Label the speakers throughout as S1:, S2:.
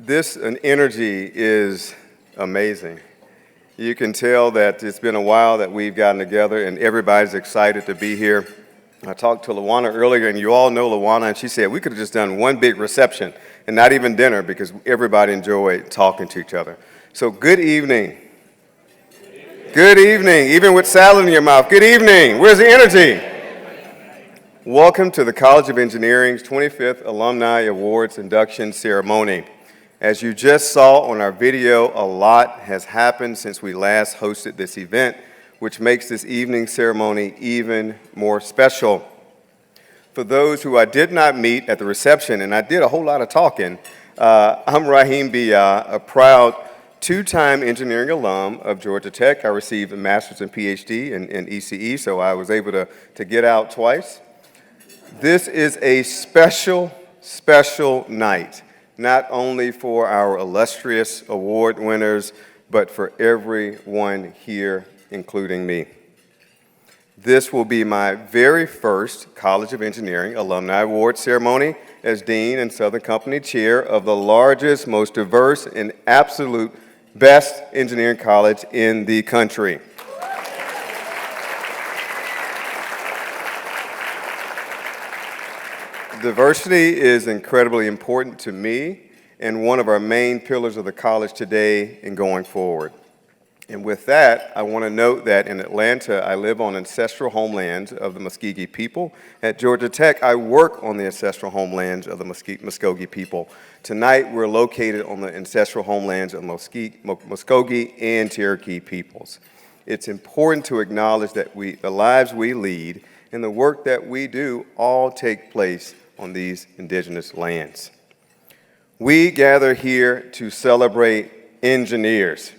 S1: This energy is amazing. You can tell that it's been a while that we've gotten together and everybody's excited to be here. I talked to Luana earlier, and you all know Luana, and she said we could have just done one big reception and not even dinner because everybody enjoyed talking to each other. So good evening. Good evening, even with salad in your mouth. Good evening. Where's the energy? Welcome to the College of Engineering's 25th Alumni Awards induction ceremony. As you just saw on our video, a lot has happened since we last hosted this event, which makes this evening's ceremony even more special. For those who I did not meet at the reception, and I did a whole lot of talking, I'm Raheem Bia, a proud two-time engineering alum of Georgia Tech. I received a master's and PhD in ECE, so I was able to get out twice. This is a special, special night, not only for our illustrious award winners, but for everyone here, including me. This will be my very first College of Engineering Alumni Awards ceremony as Dean and Southern Company Chair of the largest, most diverse, and absolute best engineering college in the country. Diversity is incredibly important to me and one of our main pillars of the college today and going forward. And with that, I want to note that in Atlanta, I live on ancestral homelands of the Muskogee people. At Georgia Tech, I work on the ancestral homelands of the Muskogee people. Tonight, we're located on the ancestral homelands of Muskogee and Cherokee peoples. It's important to acknowledge that the lives we lead and the work that we do all take place on these indigenous lands. We gather here to celebrate engineers.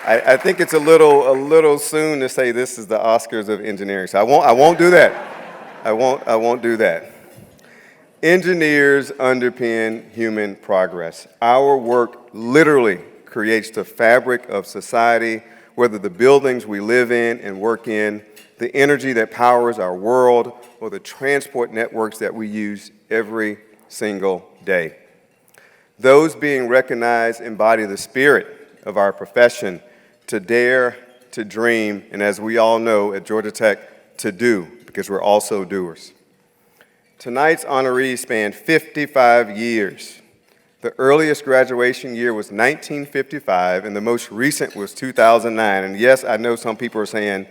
S1: I think it's a little soon to say this is the Oscars of engineering, so I won't do that. I won't do that. Engineers underpin human progress. Our work literally creates the fabric of society, whether the buildings we live in and work in, the energy that powers our world, or the transport networks that we use every single day. Those being recognized embody the spirit of our profession, to dare, to dream, and as we all know at Georgia Tech, to do, because we're also doers. Tonight's honorees span 55 years. The earliest graduation year was 1955, and the most recent was 2009. And yes, I know some people are saying,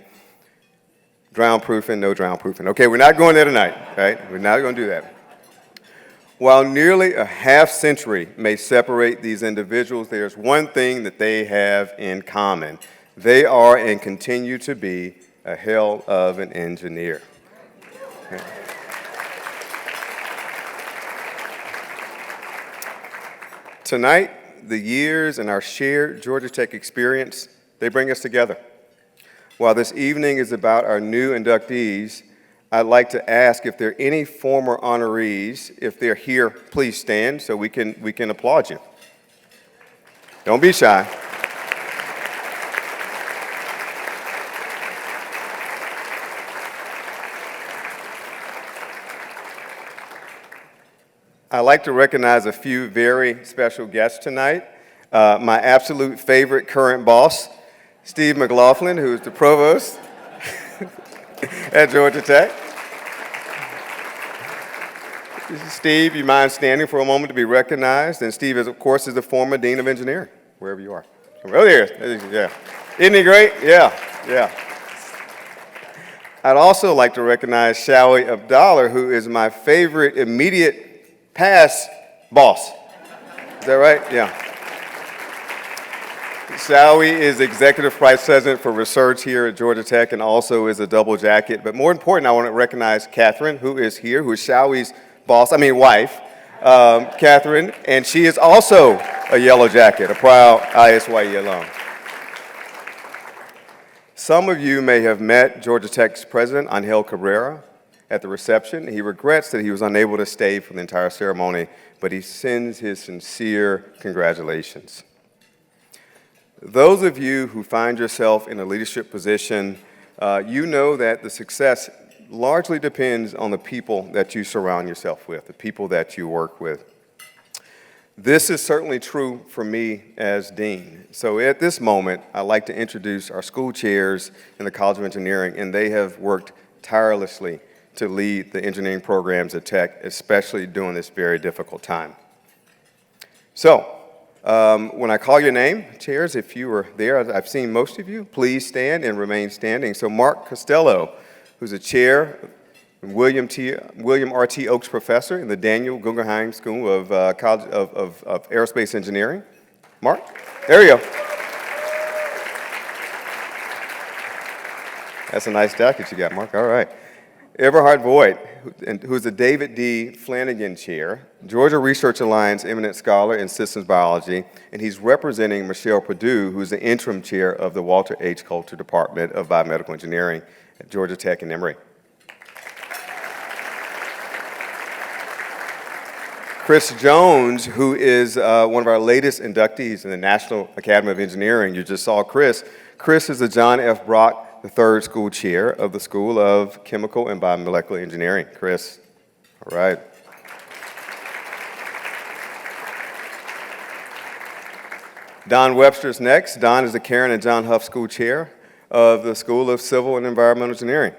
S1: drown-proofing, no drown-proofing. Okay, we're not going there tonight, right? We're not going to do that. While nearly a half-century may separate these individuals, there's one thing that they have in common. They are and continue to be a hell of an engineer. Okay. Tonight, the years and our shared Georgia Tech experience, they bring us together. While this evening is about our new inductees, I'd like to ask if there are any former honorees. If they're here, please stand so we can applaud you. Don't be shy. I'd like to recognize a few very special guests tonight. My absolute favorite current boss, Steve McLaughlin, who is the provost at Georgia Tech. Steve, you mind standing for a moment to be recognized? And Steve, of course, is the former Dean of Engineering, wherever you are. Oh, there, yeah. Isn't he great? Yeah. I'd also like to recognize Shawi Abdallah, who is my favorite immediate past boss. Is that right? Yeah. Shawi is Executive Vice President for Research here at Georgia Tech and also is a double jacket. But more important, I want to recognize Catherine, who is here, who is Shawi's wife, Catherine, and she is also a yellow jacket, a proud ISYE alum. Some of you may have met Georgia Tech's President, Angel Cabrera, at the reception. He regrets that he was unable to stay for the entire ceremony, but he sends his sincere congratulations. Those of you who find yourself in a leadership position, you know that the success largely depends on the people that you surround yourself with, the people that you work with. This is certainly true for me as dean. So at this moment, I'd like to introduce our school chairs in the College of Engineering, and they have worked tirelessly to lead the engineering programs at Tech, especially during this very difficult time. So, when I call your name, chairs, if you were there, I've seen most of you, please stand and remain standing. So Mark Costello, who's a chair, William R. T. Oakes Professor in the Daniel Guggenheim School of College of Aerospace Engineering. Mark, there you go. That's a nice jacket you got, Mark. All right. Everhard Voigt, who's the David D. Flanagan Chair, Georgia Research Alliance Eminent Scholar in Systems Biology, and he's representing Michelle Perdue, who's the interim chair of the Walter H. Coulter Department of Biomedical Engineering at Georgia Tech and Emory. Chris Jones, who is one of our latest inductees in the National Academy of Engineering. You just saw Chris. Chris is the John F. Brock III School Chair of the School of Chemical and Biomolecular Engineering. Chris, all right. Don Webster's next. Don is the Karen and John Huff School Chair of the School of Civil and Environmental Engineering.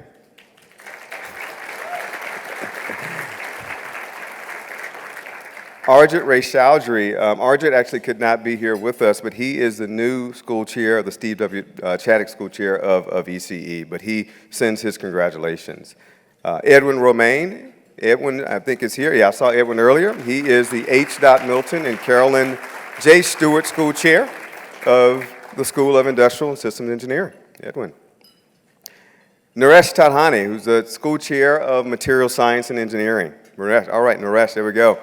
S1: Arjit Ray Chowdhury. Arjit actually could not be here with us, but he is the new school chair of the Steve W. Chaddock School Chair of ECE, but he sends his congratulations. Edwin Romaine. Edwin, I think, is here. Yeah, I saw Edwin earlier. He is the H. Milton and Carolyn J. Stewart School Chair of the School of Industrial and Systems Engineering. Edwin. Naresh Tadhani, who's the School Chair of Material Science and Engineering. Naresh, all right, Naresh, there we go.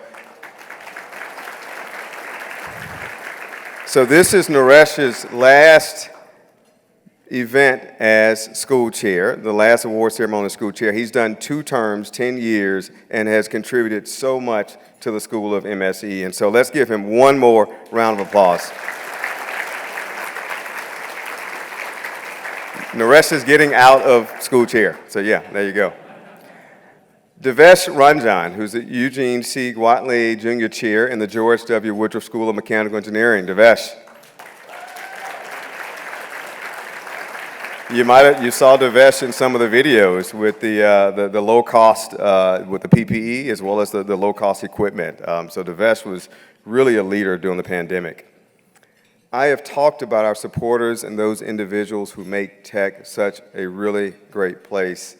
S1: So this is Naresh's last event as school chair, the last award ceremony as school chair. He's done 2 terms, 10 years, and has contributed so much to the School of MSE. And so let's give him one more round of applause. Naresh is getting out of school chair. So yeah, there you go. Devesh Ranjan, who's the Eugene C. Watley Jr. Chair in the George W. Woodruff School of Mechanical Engineering. Devesh. You saw Devesh in some of the videos with the low cost, with the PPE as well as the low cost equipment. So Devesh was really a leader during the pandemic. I have talked about our supporters and those individuals who make Tech such a really great place.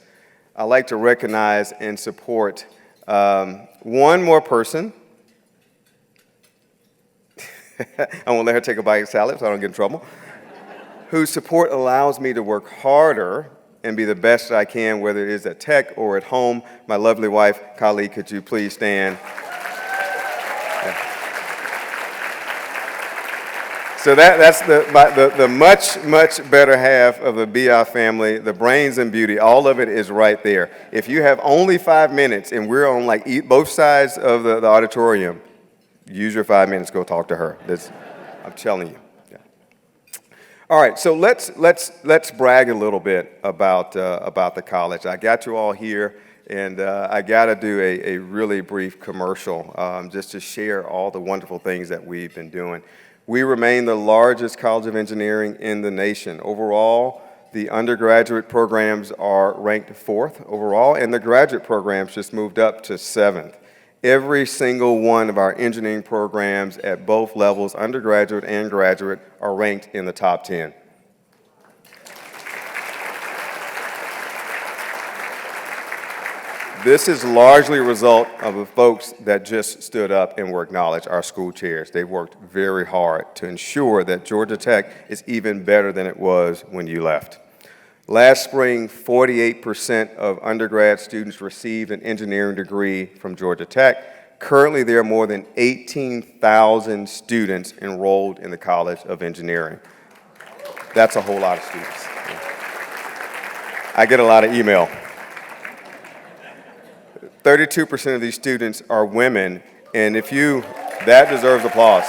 S1: I'd like to recognize and support one more person. I won't let her take a bite of salad so I don't get in trouble. Whose support allows me to work harder and be the best that I can, whether it is at Tech or at home. My lovely wife, Kali, could you please stand? So that's the much better half of the BI family, the brains and beauty, all of it is right there. If you have only 5 minutes and we're on like both sides of the auditorium, use your 5 minutes, go talk to her. I'm telling you. Yeah. All right, so let's brag a little bit about the college. I got you all here, and I got to do a really brief commercial just to share all the wonderful things that we've been doing. We remain the largest College of Engineering in the nation. Overall, the undergraduate programs are ranked 4th overall, and the graduate programs just moved up to 7th. Every single one of our engineering programs at both levels, undergraduate and graduate, are ranked in the top 10. This is largely a result of the folks that just stood up and were acknowledged, our school chairs. They worked very hard to ensure that Georgia Tech is even better than it was when you left. Last spring, 48% of undergrad students received an engineering degree from Georgia Tech. Currently, there are more than 18,000 students enrolled in the College of Engineering. That's a whole lot of students. I get a lot of email. 32% of these students are women, and that deserves applause.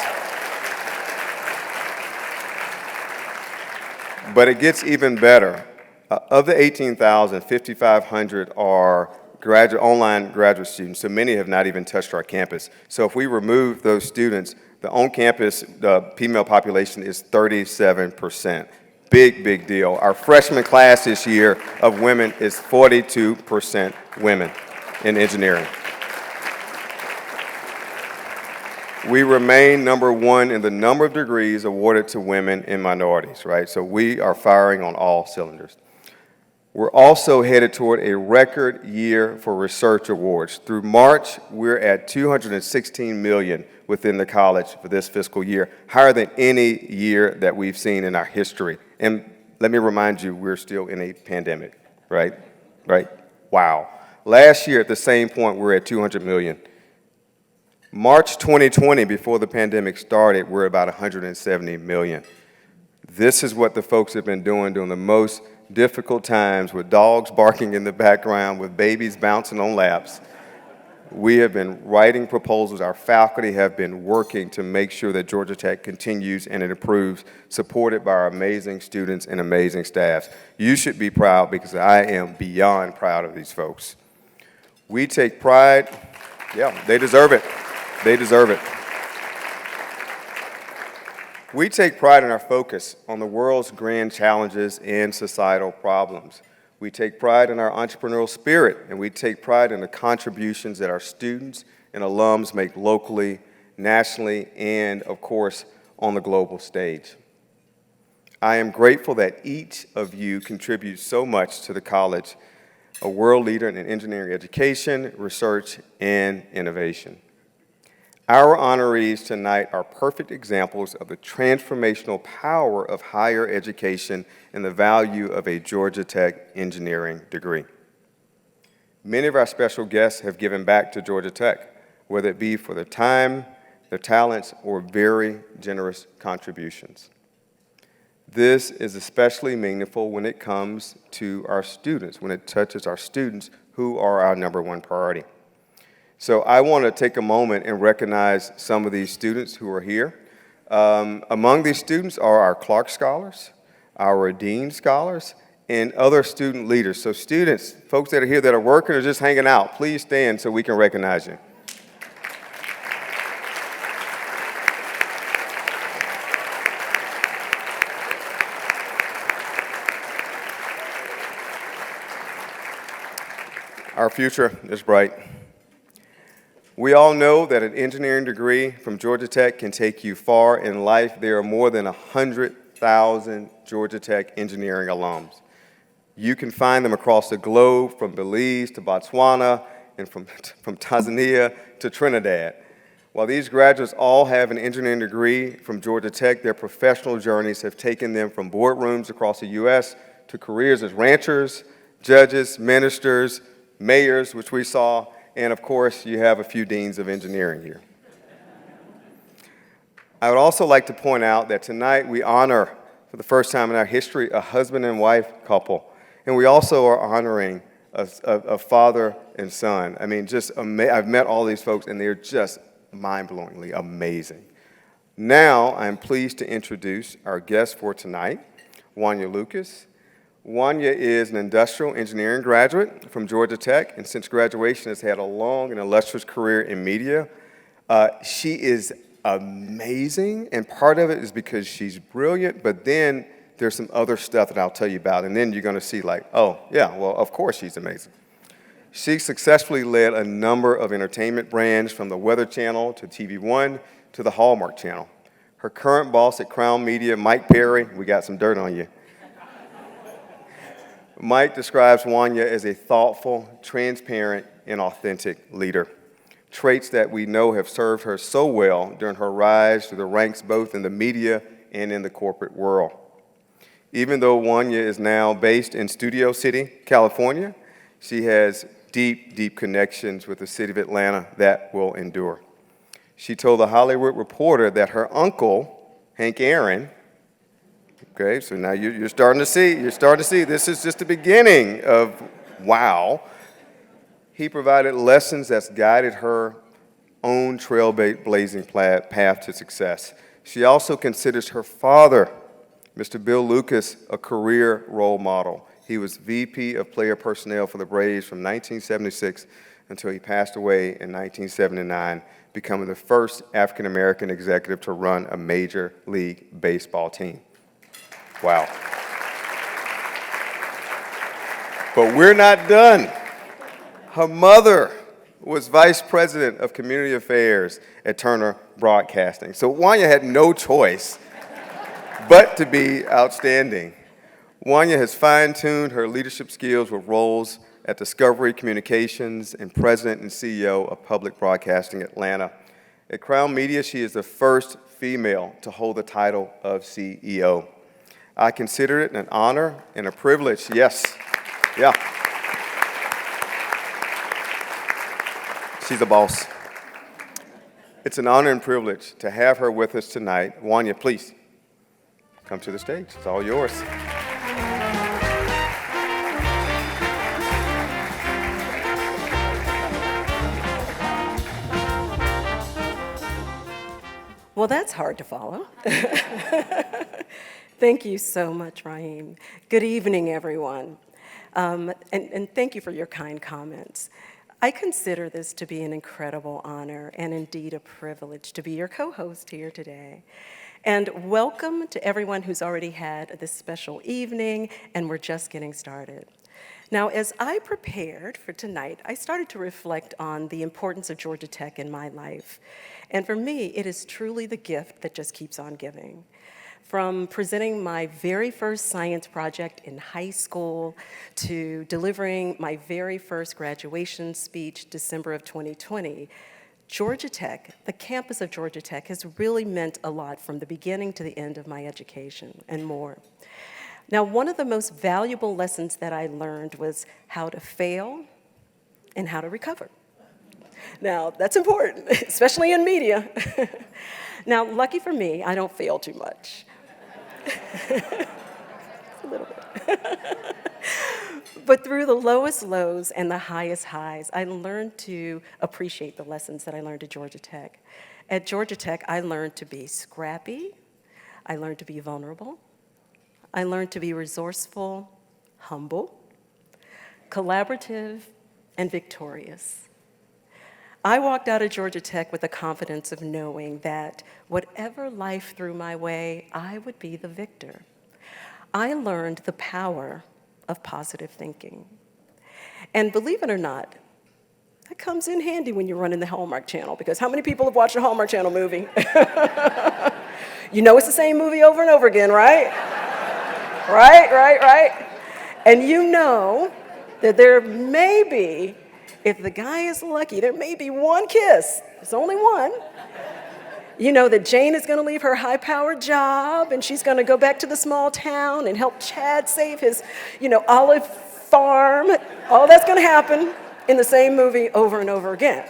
S1: But it gets even better. Of the 18,000, 5,500 are online graduate students, so many have not even touched our campus. So if we remove those students, the on-campus female population is 37%. Big, big deal. Our freshman class this year of women is 42% women in engineering. We remain number one in the number of degrees awarded to women and minorities, right? So we are firing on all cylinders. We're also headed toward a record year for research awards. Through March, we're at $216 million within the college for this fiscal year, higher than any year that we've seen in our history. And let me remind you, we're still in a pandemic, right? Right? Wow. Last year at the same point, we were at $200 million. March 2020, before the pandemic started, we're about $170 million. This is what the folks have been doing during the most difficult times, with dogs barking in the background, with babies bouncing on laps. We have been writing proposals. Our faculty have been working to make sure that Georgia Tech continues and it improves, supported by our amazing students and amazing staffs. You should be proud, because I am beyond proud of these folks. We take pride. Yeah, they deserve it. They deserve it. We take pride in our focus on the world's grand challenges and societal problems. We take pride in our entrepreneurial spirit, and we take pride in the contributions that our students and alums make locally, nationally, and, of course, on the global stage. I am grateful that each of you contributes so much to the college, a world leader in engineering education, research, and innovation. Our honorees tonight are perfect examples of the transformational power of higher education and the value of a Georgia Tech engineering degree. Many of our special guests have given back to Georgia Tech, whether it be for their time, their talents, or very generous contributions. This is especially meaningful when it comes to our students, when it touches our students, who are our number one priority. So I want to take a moment and recognize some of these students who are here. Among these students are our Clark Scholars, our Dean Scholars, and other student leaders. So students, folks that are here that are working or just hanging out, please stand so we can recognize you. Our future is bright. We all know that an engineering degree from Georgia Tech can take you far in life. There are more than 100,000 Georgia Tech engineering alums. You can find them across the globe, from Belize to Botswana, and from Tanzania to Trinidad. While these graduates all have an engineering degree from Georgia Tech, their professional journeys have taken them from boardrooms across the U.S. to careers as ranchers, judges, ministers, mayors, which we saw, and of course, you have a few deans of engineering here. I would also like to point out that tonight we honor, for the first time in our history, a husband and wife couple. And we also are honoring a father and son. I mean, I've met all these folks, and they're just mind-blowingly amazing. Now, I'm pleased to introduce our guest for tonight, Wanya Lucas. Wanya is an industrial engineering graduate from Georgia Tech, and since graduation has had a long and illustrious career in media. She is amazing, and part of it is because she's brilliant, but then there's some other stuff that I'll tell you about, and then you're going to see like, oh, yeah, well, of course she's amazing. She successfully led a number of entertainment brands, from the Weather Channel to TV One to the Hallmark Channel. Her current boss at Crown Media, Mike Perry, we got some dirt on you. Mike describes Wanya as a thoughtful, transparent, and authentic leader, traits that we know have served her so well during her rise through the ranks both in the media and in the corporate world. Even though Wanya is now based in Studio City, California, she has deep, deep connections with the city of Atlanta that will endure. She told The Hollywood Reporter that her uncle, Hank Aaron, okay, so now you're starting to see, this is just the beginning of wow. He provided lessons that's guided her own trailblazing path to success. She also considers her father, Mr. Bill Lucas, a career role model. He was VP of Player Personnel for the Braves from 1976 until he passed away in 1979, becoming the first African-American executive to run a Major League Baseball team. Wow. But we're not done. Her mother was Vice President of Community Affairs at Turner Broadcasting. So Wanya had no choice but to be outstanding. Wanya has fine-tuned her leadership skills with roles at Discovery Communications and President and CEO of Public Broadcasting Atlanta. At Crown Media, she is the first female to hold the title of CEO. I consider it an honor and a privilege, yes, yeah. She's a boss. It's an honor and privilege to have her with us tonight. Wanya, please come to the stage. It's all yours.
S2: Well, that's hard to follow. Thank you so much, Raheem. Good evening, everyone. And thank you for your kind comments. I consider this to be an incredible honor and indeed a privilege to be your co-host here today. And welcome to everyone who's already had this special evening, and we're just getting started. Now, as I prepared for tonight, I started to reflect on the importance of Georgia Tech in my life. And for me, it is truly the gift that just keeps on giving. From presenting my very first science project in high school to delivering my very first graduation speech December of 2020, Georgia Tech, the campus of Georgia Tech, has really meant a lot from the beginning to the end of my education and more. Now, one of the most valuable lessons that I learned was how to fail and how to recover. Now, that's important, especially in media. Now, lucky for me, I don't fail too much. A little bit. But through the lowest lows and the highest highs, I learned to appreciate the lessons that I learned at Georgia Tech. At Georgia Tech, I learned to be scrappy. I learned to be vulnerable. I learned to be resourceful, humble, collaborative, and victorious. I walked out of Georgia Tech with the confidence of knowing that whatever life threw my way, I would be the victor. I learned the power of positive thinking. And believe it or not, that comes in handy when you're running the Hallmark Channel, because how many people have watched a Hallmark Channel movie? You know it's the same movie over and over again, right? Right. And you know that there may be, if the guy is lucky, there may be one kiss. There's only one. You know that Jane is going to leave her high-powered job, and she's going to go back to the small town and help Chad save his, olive farm. All that's going to happen in the same movie over and over again.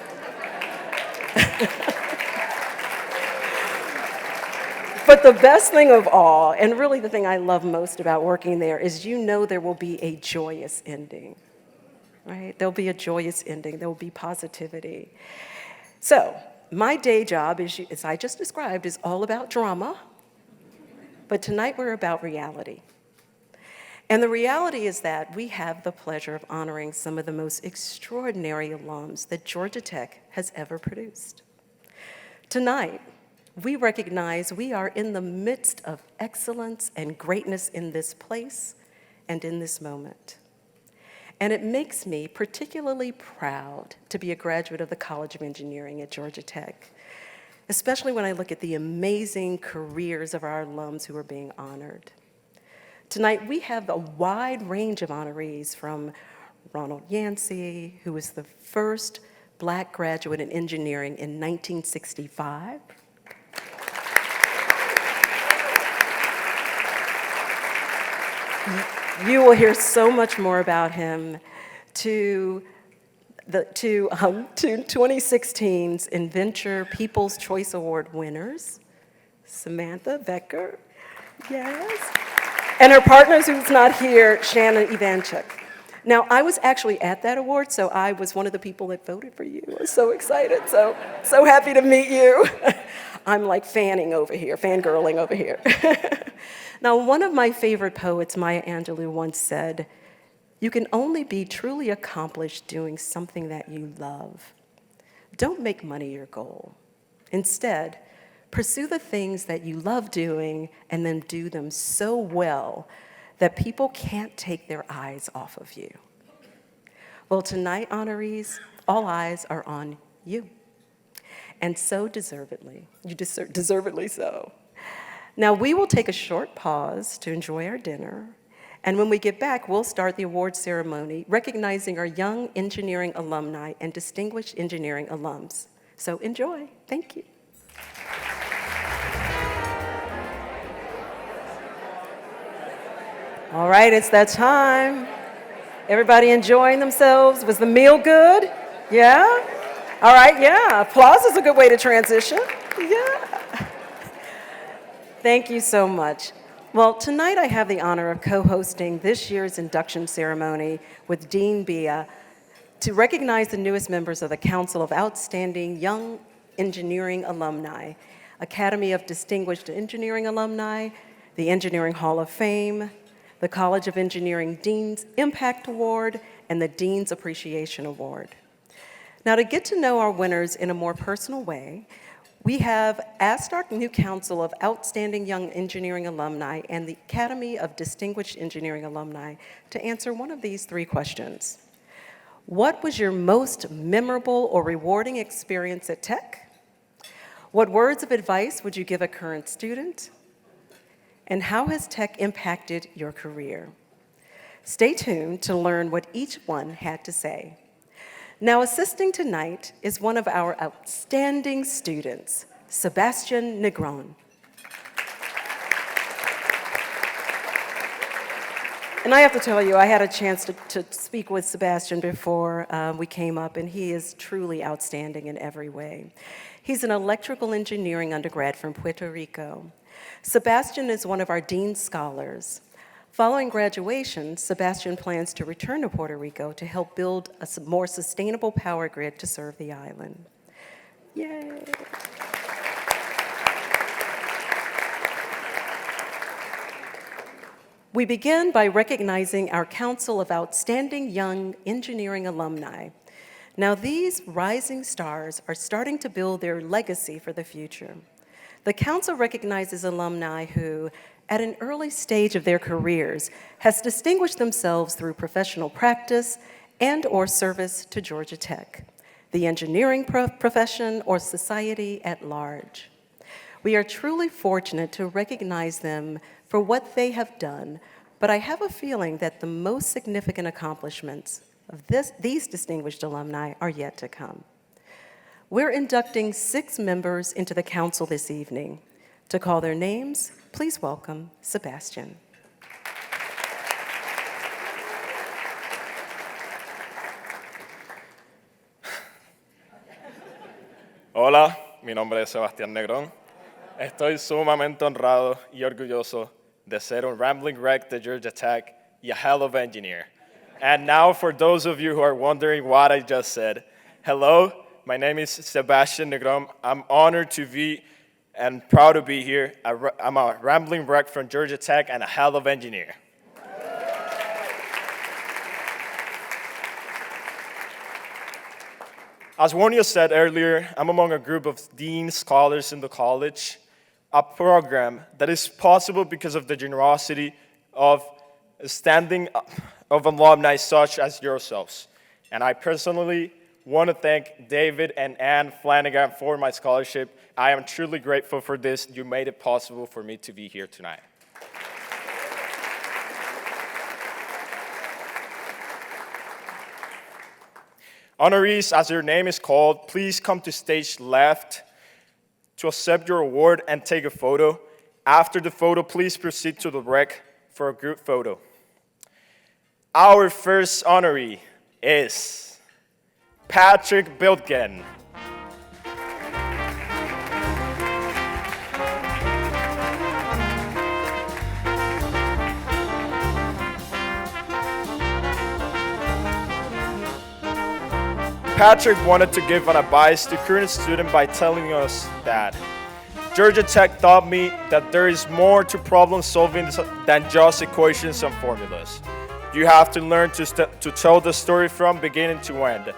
S2: But the best thing of all, and really the thing I love most about working there, is there will be a joyous ending. Right? There'll be a joyous ending. There will be positivity. So my day job, as I just described, is all about drama. But tonight we're about reality. And the reality is that we have the pleasure of honoring some of the most extraordinary alums that Georgia Tech has ever produced. Tonight, we recognize we are in the midst of excellence and greatness in this place and in this moment. And it makes me particularly proud to be a graduate of the College of Engineering at Georgia Tech, especially when I look at the amazing careers of our alums who are being honored. Tonight, we have a wide range of honorees, from Ronald Yancey, who was the first Black graduate in engineering in 1965. You will hear so much more about him, to 2016's Inventure People's Choice Award winners, Samantha Becker, yes, and her partners who's not here, Shannon Ivanchuk. Now, I was actually at that award, so I was one of the people that voted for you. I was so excited, so happy to meet you. I'm like fangirling over here. Now, one of my favorite poets, Maya Angelou, once said, You can only be truly accomplished doing something that you love. Don't make money your goal. Instead, pursue the things that you love doing and then do them so well that people can't take their eyes off of you. Well, tonight, honorees, all eyes are on you. And so deservedly, deservedly so. Now, we will take a short pause to enjoy our dinner. And when we get back, we'll start the award ceremony recognizing our young engineering alumni and distinguished engineering alums. So enjoy. Thank you. All right, it's that time. Everybody enjoying themselves? Was the meal good? Yeah? All right, yeah. Applause is a good way to transition. Yeah. Thank you so much. Well, tonight I have the honor of co-hosting this year's induction ceremony with Dean Bia to recognize the newest members of the Council of Outstanding Young Engineering Alumni, Academy of Distinguished Engineering Alumni, the Engineering Hall of Fame, the College of Engineering Dean's Impact Award, and the Dean's Appreciation Award. Now, to get to know our winners in a more personal way, we have asked our new Council of Outstanding Young Engineering Alumni and the Academy of Distinguished Engineering Alumni to answer one of these three questions. What was your most memorable or rewarding experience at Tech? What words of advice would you give a current student? And how has Tech impacted your career? Stay tuned to learn what each one had to say. Now, assisting tonight is one of our outstanding students, Sebastian Negron. And I have to tell you, I had a chance to speak with Sebastian before we came up, and he is truly outstanding in every way. He's an electrical engineering undergrad from Puerto Rico. Sebastian is one of our Dean's Scholars. Following graduation, Sebastian plans to return to Puerto Rico to help build a more sustainable power grid to serve the island. Yay! We begin by recognizing our Council of Outstanding Young Engineering Alumni. Now, these rising stars are starting to build their legacy for the future. The Council recognizes alumni who, at an early stage of their careers, has distinguished themselves through professional practice and/or service to Georgia Tech, the engineering profession, or society at large. We are truly fortunate to recognize them for what they have done, but I have a feeling that the most significant accomplishments of these distinguished alumni are yet to come. We're inducting 6 members into the Council this evening. To call their names, please welcome Sebastian.
S3: Hola, mi nombre es Sebastián Negrón. Estoy sumamente honrado y orgulloso de ser un Rambling Wreck de Georgia Tech y a hell of engineer. And now for those of you who are wondering what I just said, hello, my name is Sebastian Negron. I'm honored to be and proud to be here. I'm a Rambling Wreck from Georgia Tech and a hell of engineer. As Warnia said earlier, I'm among a group of Dean Scholars in the college, a program that is possible because of the generosity of standing of alumni such as yourselves. And I personally want to thank David and Ann Flanagan for my scholarship. I am truly grateful for this. You made it possible for me to be here tonight. Honorees, as your name is called, please come to stage left to accept your award and take a photo. After the photo, please proceed to the rec for a group photo. Our first honoree is Patrick Biltgen. Patrick wanted to give an advice to current students by telling us that Georgia Tech taught me that there is more to problem solving than just equations and formulas. You have to learn to tell the story from beginning to end.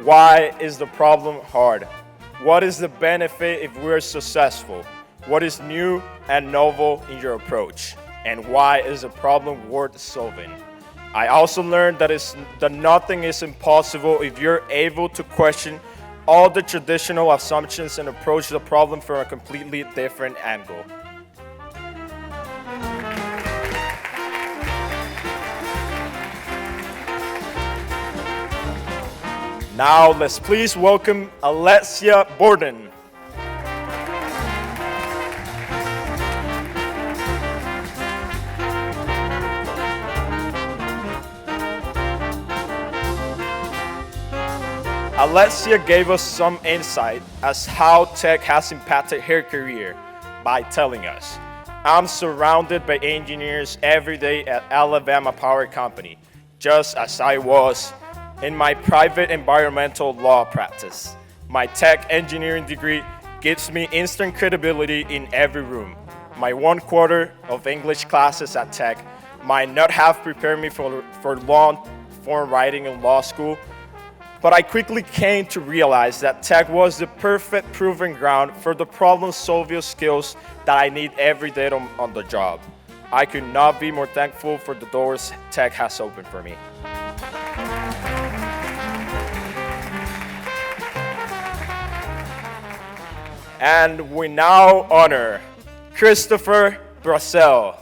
S3: Why is the problem hard? What is the benefit if we're successful? What is new and novel in your approach? And why is the problem worth solving? I also learned that nothing is impossible if you're able to question all the traditional assumptions and approach the problem from a completely different angle. Now, let's please welcome Alessia Borden. Alessia gave us some insight as how tech has impacted her career by telling us, I'm surrounded by engineers every day at Alabama Power Company, just as I was in my private environmental law practice. My tech engineering degree gives me instant credibility in every room. My 1/4 of English classes at Tech might not have prepared me for long-form writing in law school, but I quickly came to realize that Tech was the perfect proving ground for the problem-solving skills that I need every day on the job. I could not be more thankful for the doors Tech has opened for me. And we now honor Christopher Brassell.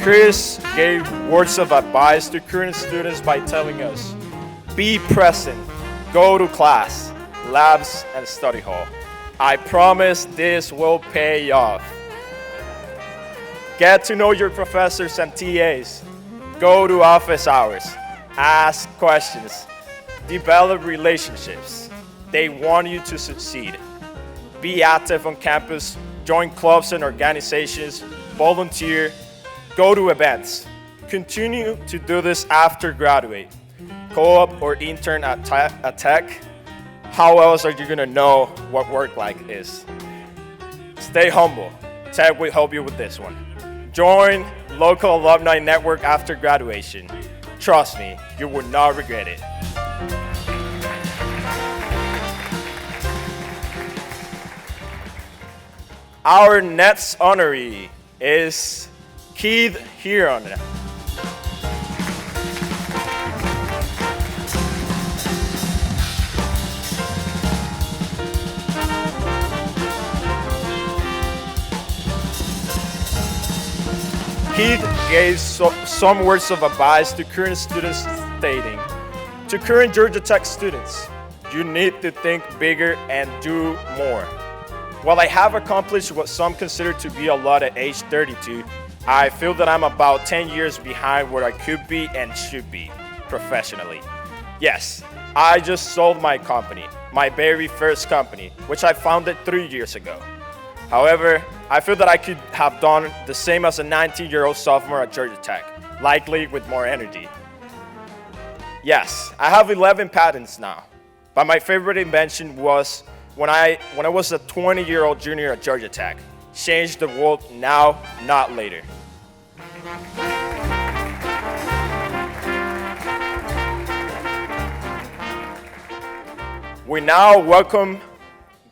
S3: Chris gave words of advice to current students by telling us, be present, go to class, labs, and study hall. I promise this will pay off. Get to know your professors and TAs. Go to office hours. Ask questions. Develop relationships. They want you to succeed. Be active on campus. Join clubs and organizations. Volunteer. Go to events. Continue to do this after graduate. Co-op or intern at Tech. How else are you gonna know what work like is? Stay humble. Tech will help you with this one. Join local alumni network after graduation. Trust me, you will not regret it. Our next honoree is Keith Huron. Keith gave some words of advice to current students stating, to current Georgia Tech students, you need to think bigger and do more. While I have accomplished what some consider to be a lot at age 32, I feel that I'm about 10 years behind where I could be and should be professionally. Yes, I just sold my company, my very first company, which I founded 3 years ago. However, I feel that I could have done the same as a 19-year-old sophomore at Georgia Tech, likely with more energy. Yes, I have 11 patents now, but my favorite invention was when I was a 20-year-old junior at Georgia Tech. Change the world now, not later. We now welcome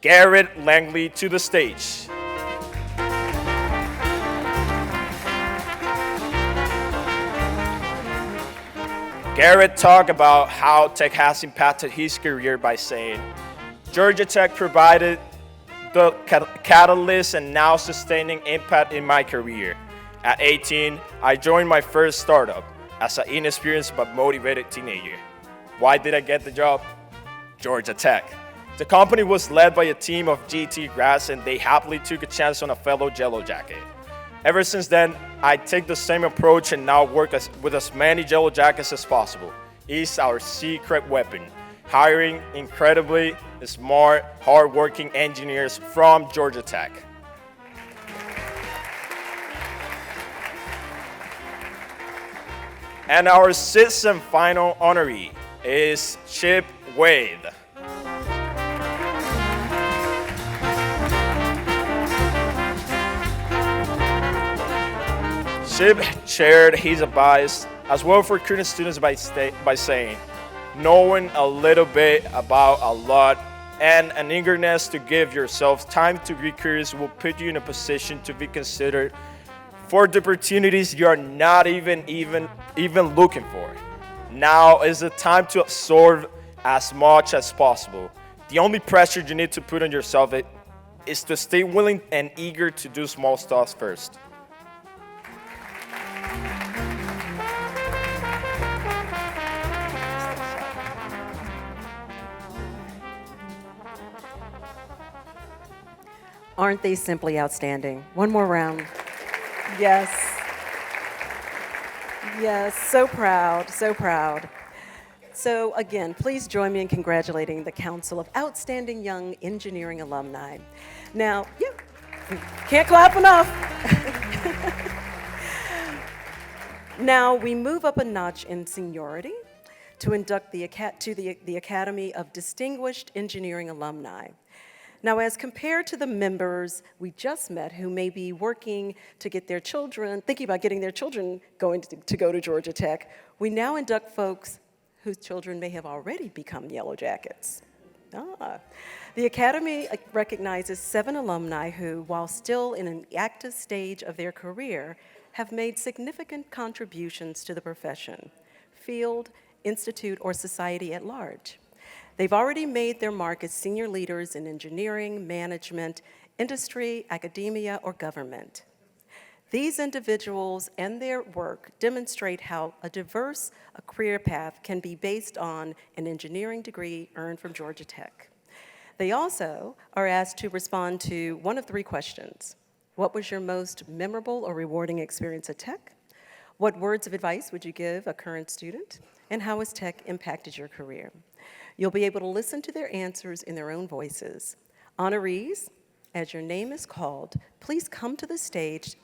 S3: Garrett Langley to the stage. Garrett talked about how tech has impacted his career by saying, Georgia Tech provided the catalyst and now sustaining impact in my career. At 18, I joined my first startup as an inexperienced but motivated teenager. Why did I get the job? Georgia Tech. The company was led by a team of GT grads and they happily took a chance on a fellow Yellow Jacket. Ever since then, I take the same approach and now work with as many Yellow Jackets as possible. It's our secret weapon, hiring incredibly smart, hardworking engineers from Georgia Tech. And our sixth and final honoree is Chip Wade. Chip shared his advice as well for current students by saying, knowing a little bit about a lot and an eagerness to give yourself time to be curious will put you in a position to be considered for the opportunities you are not even looking for. Now is the time to absorb as much as possible. The only pressure you need to put on yourself is to stay willing and eager to do small stuff first.
S2: Aren't they simply outstanding? One more round. Yes. Yes, so proud, so proud. So again, please join me in congratulating the Council of Outstanding Young Engineering Alumni. Now, can't clap enough. Now we move up a notch in seniority to induct the Academy of Distinguished Engineering Alumni. Now, as compared to the members we just met who may be working to get their children, thinking about getting their children going to go to Georgia Tech, we now induct folks whose children may have already become Yellow Jackets. The Academy recognizes 7 alumni who, while still in an active stage of their career, have made significant contributions to the profession, field, institute, or society at large. They've already made their mark as senior leaders in engineering, management, industry, academia, or government. These individuals and their work demonstrate how a diverse career path can be based on an engineering degree earned from Georgia Tech. They also are asked to respond to one of 3 questions. What was your most memorable or rewarding experience at Tech? What words of advice would you give a current student? And how has Tech impacted your career? You'll be able to listen to their answers in their own voices. Honorees, as your name is called, please come to the stage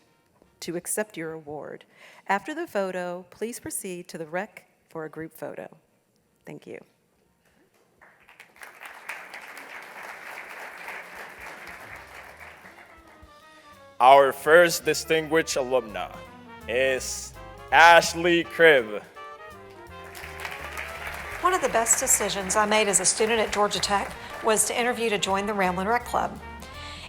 S2: to accept your award. After the photo, please proceed to the rec for a group photo. Thank you.
S3: Our first distinguished alumna is Ashley Cribb.
S4: One of the best decisions I made as a student at Georgia Tech was to interview to join the Ramblin' Rec Club.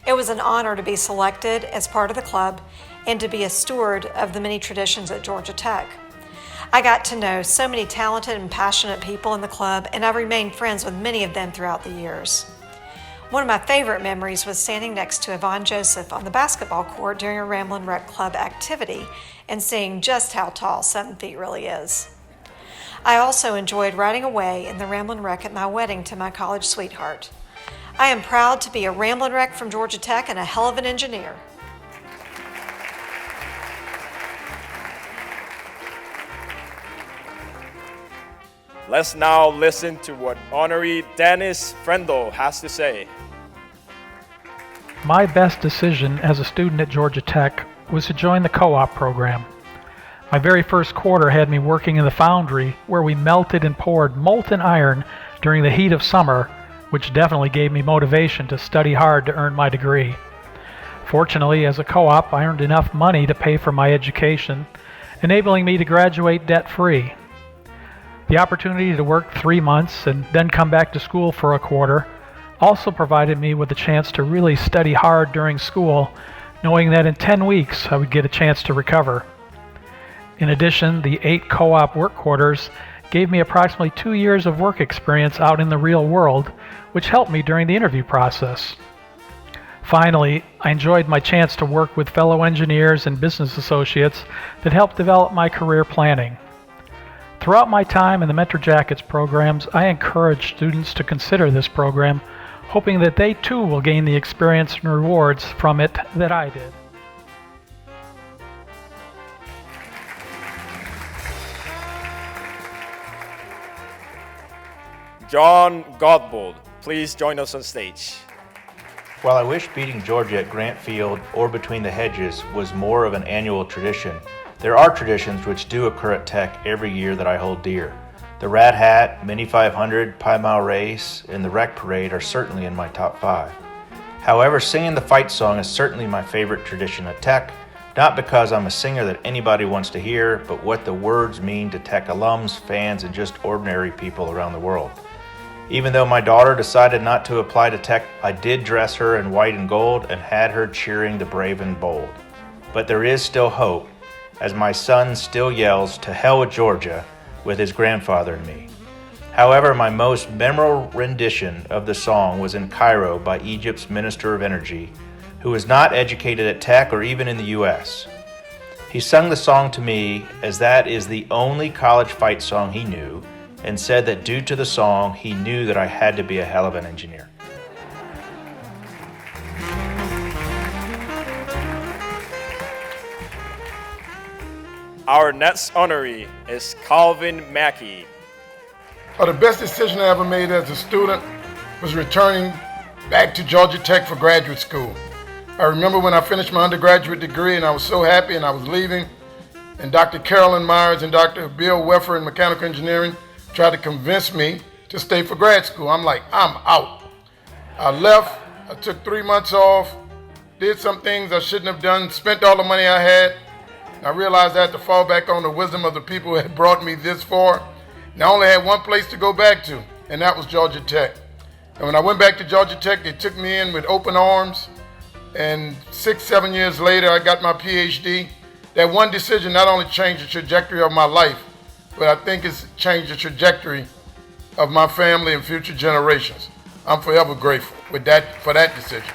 S4: It was an honor to be selected as part of the club and to be a steward of the many traditions at Georgia Tech. I got to know so many talented and passionate people in the club, and I've remained friends with many of them throughout the years. One of my favorite memories was standing next to Yvonne Joseph on the basketball court during a Ramblin' Rec Club activity and seeing just how tall 7 feet really is. I also enjoyed riding away in the Ramblin' Rec at my wedding to my college sweetheart. I am proud to be a Ramblin' Rec from Georgia Tech and a hell of an engineer.
S3: Let's now listen to what honoree Dennis Frendel has to say.
S5: My best decision as a student at Georgia Tech was to join the co-op program. My very first quarter had me working in the foundry where we melted and poured molten iron during the heat of summer, which definitely gave me motivation to study hard to earn my degree. Fortunately, as a co-op, I earned enough money to pay for my education, enabling me to graduate debt-free. The opportunity to work 3 months and then come back to school for a quarter also provided me with a chance to really study hard during school, knowing that in 10 weeks I would get a chance to recover. In addition, the 8 co-op work quarters gave me approximately 2 years of work experience out in the real world, which helped me during the interview process. Finally, I enjoyed my chance to work with fellow engineers and business associates that helped develop my career planning. Throughout my time in the Mentor Jackets programs, I encourage students to consider this program, hoping that they too will gain the experience and rewards from it that I did.
S3: John Godbold, please join us on stage.
S6: While I wish beating Georgia at Grant Field or between the hedges was more of an annual tradition, there are traditions which do occur at Tech every year that I hold dear. The Rat Hat, Mini 500, Pi Mile Race, and the Rec Parade are certainly in my top 5. However, singing the fight song is certainly my favorite tradition at Tech, not because I'm a singer that anybody wants to hear, but what the words mean to Tech alums, fans, and just ordinary people around the world. Even though my daughter decided not to apply to Tech, I did dress her in white and gold and had her cheering the brave and bold. But there is still hope, as my son still yells, "To hell with Georgia," with his grandfather and me. However, my most memorable rendition of the song was in Cairo by Egypt's Minister of Energy, who was not educated at Tech or even in the US. He sung the song to me as that is the only college fight song he knew, and said that due to the song, he knew that I had to be a hell of an engineer.
S3: Our next honoree is Calvin Mackey.
S7: The best decision I ever made as a student was returning back to Georgia Tech for graduate school. I remember when I finished my undergraduate degree and I was so happy and I was leaving, and Dr. Carolyn Myers and Dr. Bill Weffer in mechanical engineering tried to convince me to stay for grad school. I'm like, I'm out. I left, I took 3 months off, did some things I shouldn't have done, spent all the money I had. I realized I had to fall back on the wisdom of the people who had brought me this far. And I only had one place to go back to, and that was Georgia Tech. And when I went back to Georgia Tech, they took me in with open arms. And 6-7 years later, I got my PhD. That one decision not only changed the trajectory of my life, but I think it's changed the trajectory of my family and future generations. I'm forever grateful for that decision.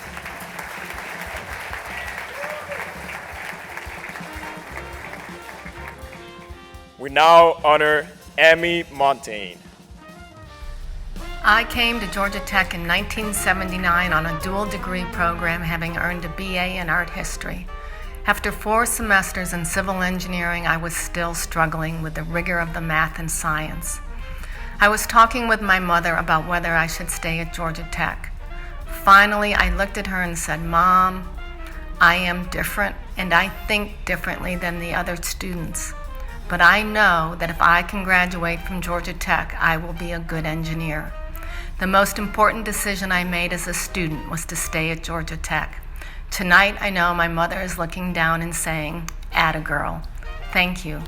S3: We now honor Amy Montaigne.
S8: I came to Georgia Tech in 1979 on a dual degree program, having earned a BA in art history. After 4 semesters in civil engineering, I was still struggling with the rigor of the math and science. I was talking with my mother about whether I should stay at Georgia Tech. Finally, I looked at her and said, "Mom, I am different and I think differently than the other students. But I know that if I can graduate from Georgia Tech, I will be a good engineer." The most important decision I made as a student was to stay at Georgia Tech. Tonight, I know my mother is looking down and saying, "Atta girl." Thank you.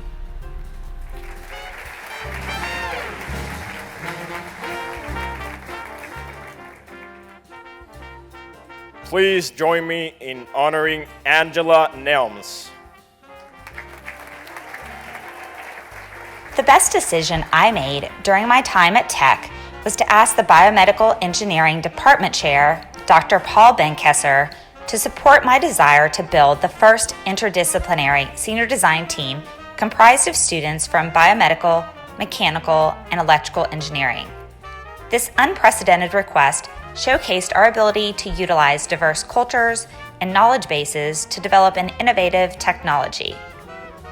S3: Please join me in honoring Angela Nelms.
S9: The best decision I made during my time at Tech was to ask the Biomedical Engineering Department Chair, Dr. Paul Benkesser, to support my desire to build the first interdisciplinary senior design team comprised of students from biomedical, mechanical, and electrical engineering. This unprecedented request showcased our ability to utilize diverse cultures and knowledge bases to develop an innovative technology.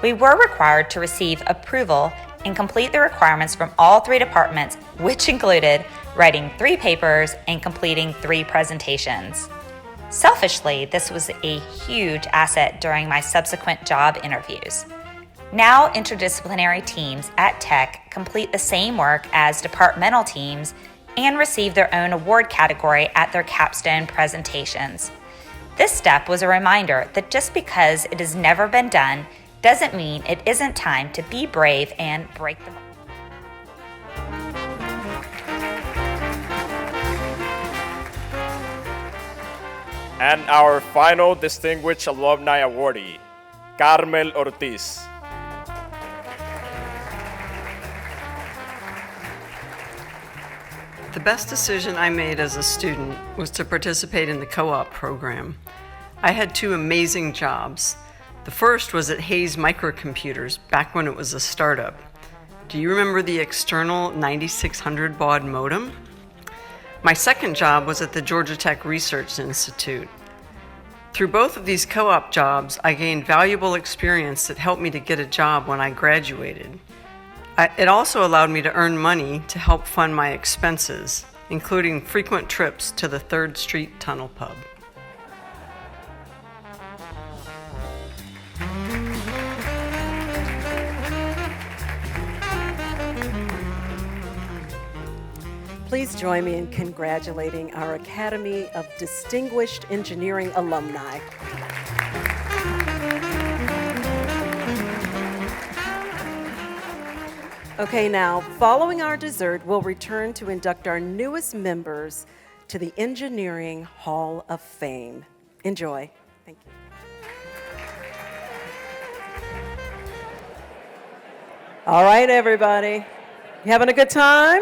S9: We were required to receive approval and complete the requirements from all 3 departments, which included writing 3 papers and completing 3 presentations. Selfishly, this was a huge asset during my subsequent job interviews. Now, interdisciplinary teams at Tech complete the same work as departmental teams and receive their own award category at their capstone presentations. This step was a reminder that just because it has never been done doesn't mean it isn't time to be brave and break the mold.
S3: And our final Distinguished Alumni Awardee, Carmel Ortiz.
S10: The best decision I made as a student was to participate in the co-op program. I had 2 amazing jobs. The first was at Hayes Microcomputers, back when it was a startup. Do you remember the external 9600 baud modem? My second job was at the Georgia Tech Research Institute. Through both of these co-op jobs, I gained valuable experience that helped me to get a job when I graduated. It also allowed me to earn money to help fund my expenses, including frequent trips to the 3rd Street Tunnel Pub.
S2: Please join me in congratulating our Academy of Distinguished Engineering Alumni. Okay, now, following our dessert, we'll return to induct our newest members to the Engineering Hall of Fame. Enjoy. Thank you. All right, everybody. You having a good time?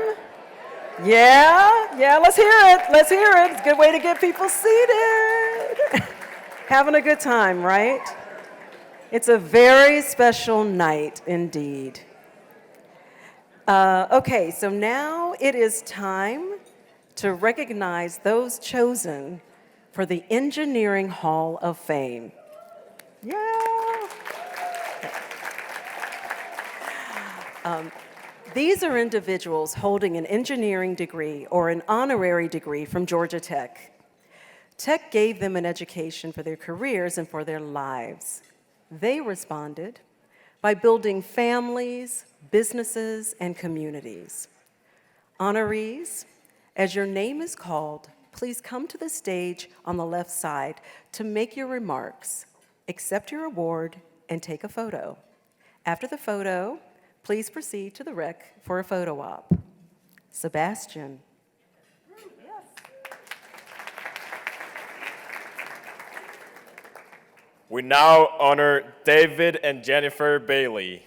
S2: Yeah, let's hear it. Let's hear it. It's a good way to get people seated. Having a good time, right? It's a very special night indeed. Okay, so now it is time to recognize those chosen for the Engineering Hall of Fame. Yeah. These are individuals holding an engineering degree or an honorary degree from Georgia Tech. Tech gave them an education for their careers and for their lives. They responded by building families, businesses, and communities. Honorees, as your name is called, please come to the stage on the left side to make your remarks, accept your award, and take a photo. After the photo, please proceed to the rec for a photo op. Sebastian.
S3: We now honor David and Jennifer Bailey.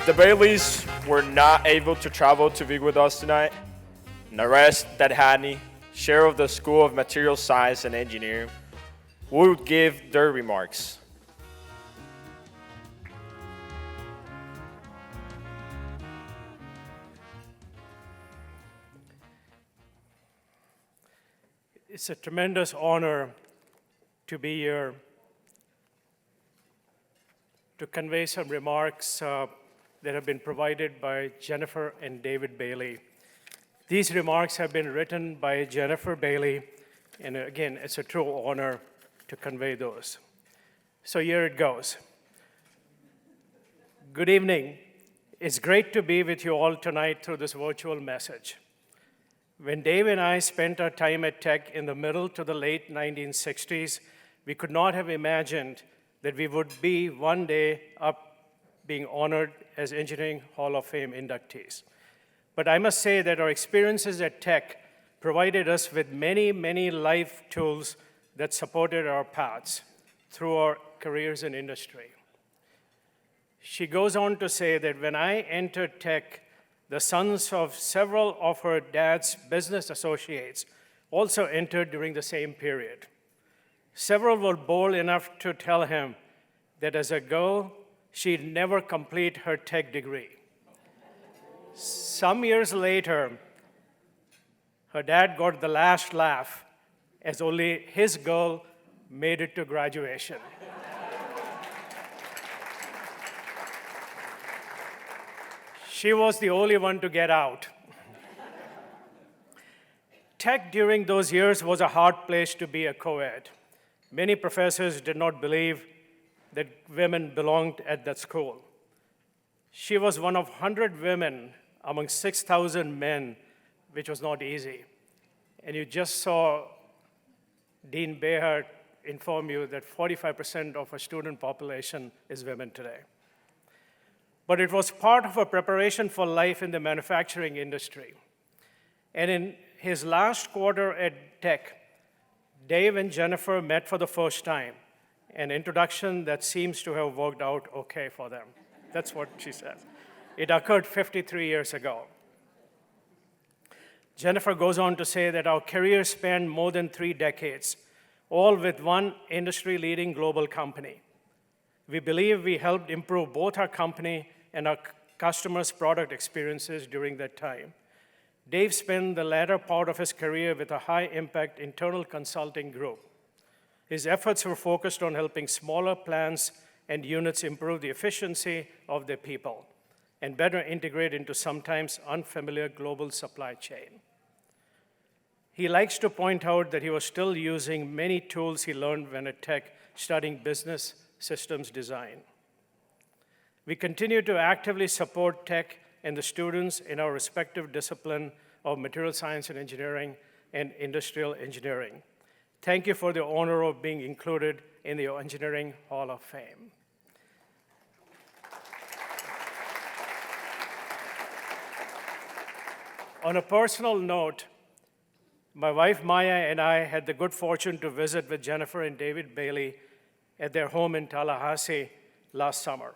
S3: The Baileys were not able to travel to be with us tonight. Naresh Dadhani, chair of the School of Material Science and Engineering, will give their remarks.
S11: It's a tremendous honor to be here to convey some remarks that have been provided by Jennifer and David Bailey. These remarks have been written by Jennifer Bailey, and again, it's a true honor to convey those. So here it goes. Good evening. It's great to be with you all tonight through this virtual message. When Dave and I spent our time at Tech in the middle to the late 1960s, we could not have imagined that we would be one day up being honored as Engineering Hall of Fame inductees. But I must say that our experiences at Tech provided us with many, many life tools that supported our paths through our careers in industry. She goes on to say that when I entered Tech, the sons of several of her dad's business associates also entered during the same period. Several were bold enough to tell him that as a girl, she'd never complete her Tech degree. Some years later, her dad got the last laugh as only his girl made it to graduation. She was the only one to get out. Tech during those years was a hard place to be a co-ed. Many professors did not believe that women belonged at that school. She was one of 100 women among 6,000 men, which was not easy. And you just saw Dean Behar inform you that 45% of our student population is women today. But it was part of a preparation for life in the manufacturing industry. And in his last quarter at Tech, Dave and Jennifer met for the first time, an introduction that seems to have worked out okay for them. That's what she says. It occurred 53 years ago. Jennifer goes on to say that our careers spanned more than 3 decades, all with one industry-leading global company. We believe we helped improve both our company and our customers' product experiences during that time. Dave spent the latter part of his career with a high-impact internal consulting group. His efforts were focused on helping smaller plants and units improve the efficiency of their people and better integrate into sometimes unfamiliar global supply chain. He likes to point out that he was still using many tools he learned when at Tech studying business systems design. We continue to actively support tech and the students in our respective discipline of material science and engineering and industrial engineering. Thank you for the honor of being included in the Engineering Hall of Fame. On a personal note, my wife Maya and I had the good fortune to visit with Jennifer and David Bailey at their home in Tallahassee last summer.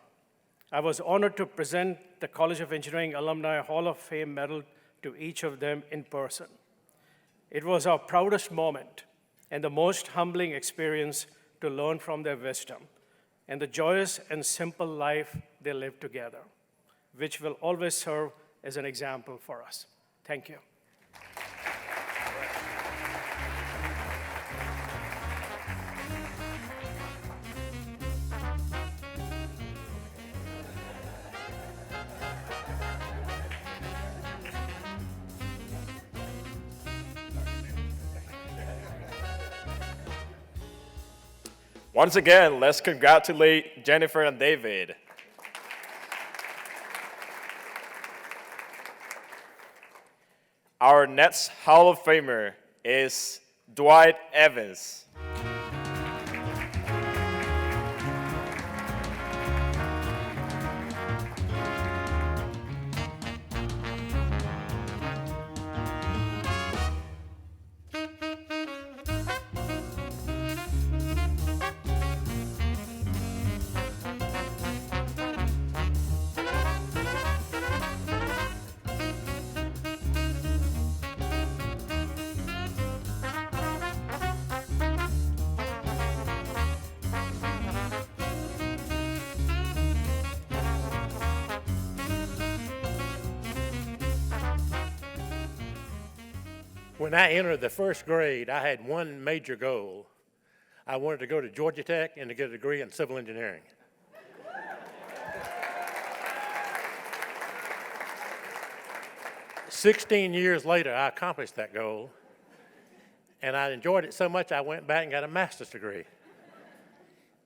S11: I was honored to present the College of Engineering Alumni Hall of Fame medal to each of them in person. It was our proudest moment and the most humbling experience to learn from their wisdom and the joyous and simple life they live together, which will always serve as an example for us. Thank you.
S3: Once again, let's congratulate Jennifer and David. Our next Hall of Famer is Dwight Evans.
S12: When I entered the first grade, I had one major goal. I wanted to go to Georgia Tech and to get a degree in civil engineering. "16 years later, I accomplished that goal, and I enjoyed it so much I went back and got a master's degree.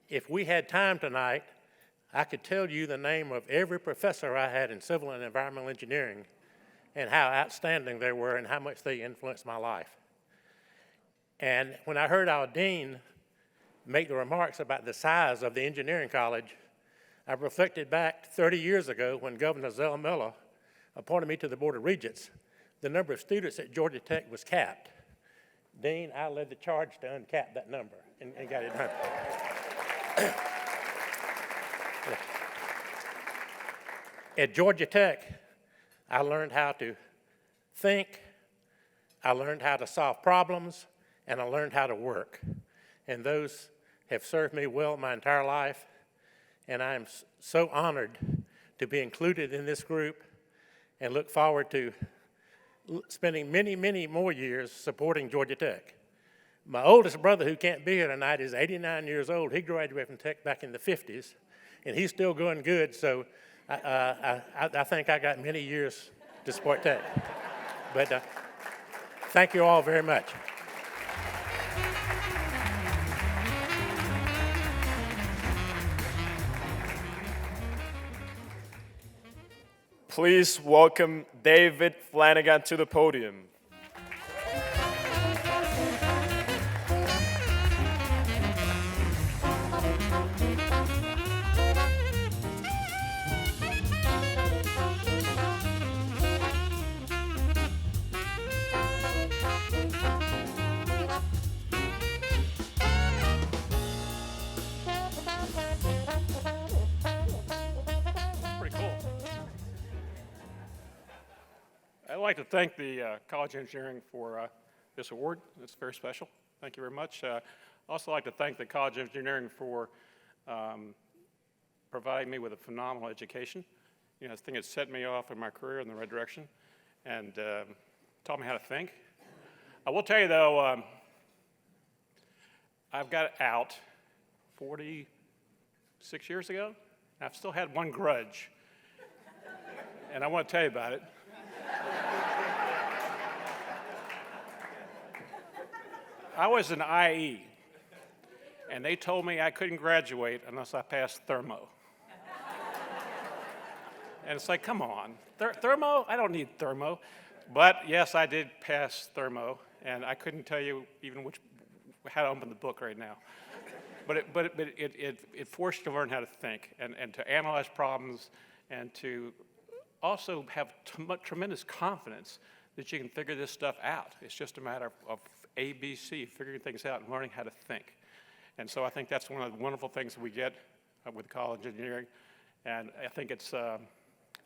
S12: If we had time tonight, I could tell you the name of every professor I had in civil and environmental engineering and how outstanding they were and how much they influenced my life. And when I heard our dean make the remarks about the size of the engineering college, I reflected back 30 years ago when Governor Zell Miller appointed me to the Board of Regents. The number of students at Georgia Tech was capped. Dean, I led the charge to uncap that number and got it done. At Georgia Tech, I learned how to think, I learned how to solve problems, and I learned how to work. And those have served me well my entire life, and I am so honored to be included in this group and look forward to spending many, many more years supporting Georgia Tech. My oldest brother, who can't be here tonight, is 89 years old. He graduated from Tech back in the 50s, and he's still going good, so I think I got many years to support Tech. But thank you all very much.
S3: Please welcome David Flanagan to the podium.
S13: I'd like to thank the College of Engineering for this award. It's very special. Thank you very much. I'd also like to thank the College of Engineering for providing me with a phenomenal education. You know, I think it set me off in my career in the right direction and taught me how to think. I will tell you, though, I've got out 46 years ago. I've still had one grudge, and I want to tell you about it. I was an IE, and they told me I couldn't graduate unless I passed thermo. And it's like, come on, thermo? I don't need thermo. But yes, I did pass thermo, and I couldn't tell you even how to open the book right now. But it forced you to learn how to think and to analyze problems and to also have tremendous confidence that you can figure this stuff out. It's just a matter of A, B, C, figuring things out and learning how to think. And so I think that's one of the wonderful things that we get with College of Engineering. And I think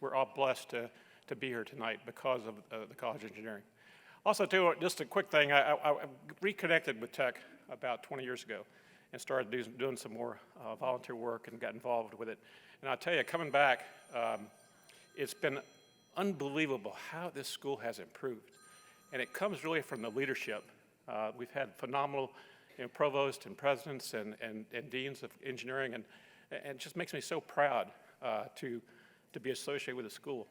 S13: we're all blessed to be here tonight because of the College of Engineering. Also, too, just a quick thing, I reconnected with Tech about 20 years ago and started doing some more volunteer work and got involved with it. And I'll tell you, coming back, it's been unbelievable how this school has improved. And it comes really from the leadership. We've had phenomenal provosts and presidents and deans of engineering, and it just makes me so proud to be associated with the school.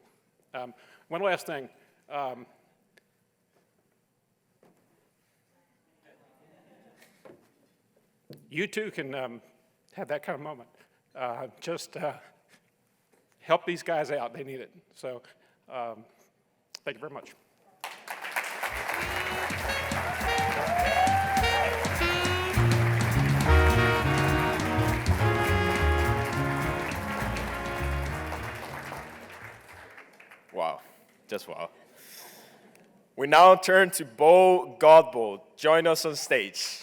S13: One last thing. You too can have that kind of moment. Just help these guys out. They need it. So thank you very much.
S3: Wow, just wow. We now turn to Bo Godbold. Join us on stage.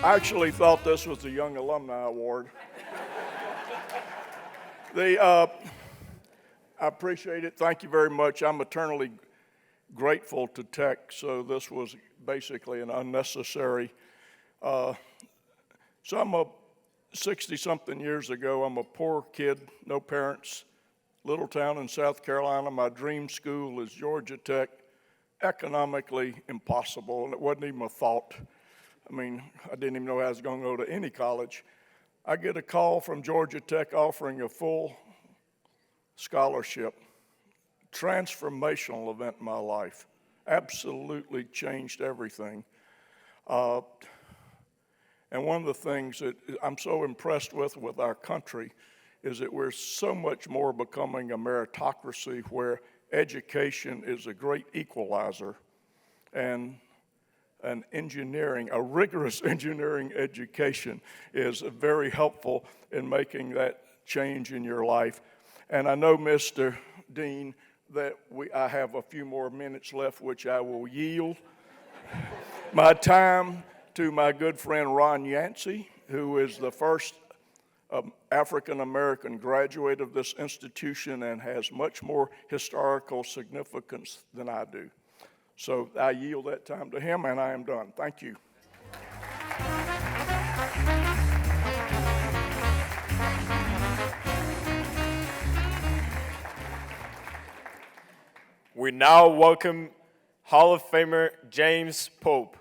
S14: I actually thought this was the Young Alumni Award. I appreciate it. Thank you very much. I'm eternally grateful to Tech, so this was basically an unnecessary. So I'm 60-something years ago, I'm a poor kid, no parents, little town in South Carolina. My dream school is Georgia Tech. Economically impossible, and it wasn't even a thought. I mean, I didn't even know I was going to go to any college. I get a call from Georgia Tech offering a full scholarship. Transformational event in my life. Absolutely changed everything. And one of the things that I'm so impressed with our country is that we're so much more becoming a meritocracy where education is a great equalizer. And a rigorous engineering education is very helpful in making that change in your life. And I know, Mr. Dean, that I have a few more minutes left, which I will yield my time to my good friend Ron Yancey, who is the first African-American graduate of this institution and has much more historical significance than I do. So I yield that time to him, and I am done. Thank you.
S3: We now welcome Hall of Famer James Pope.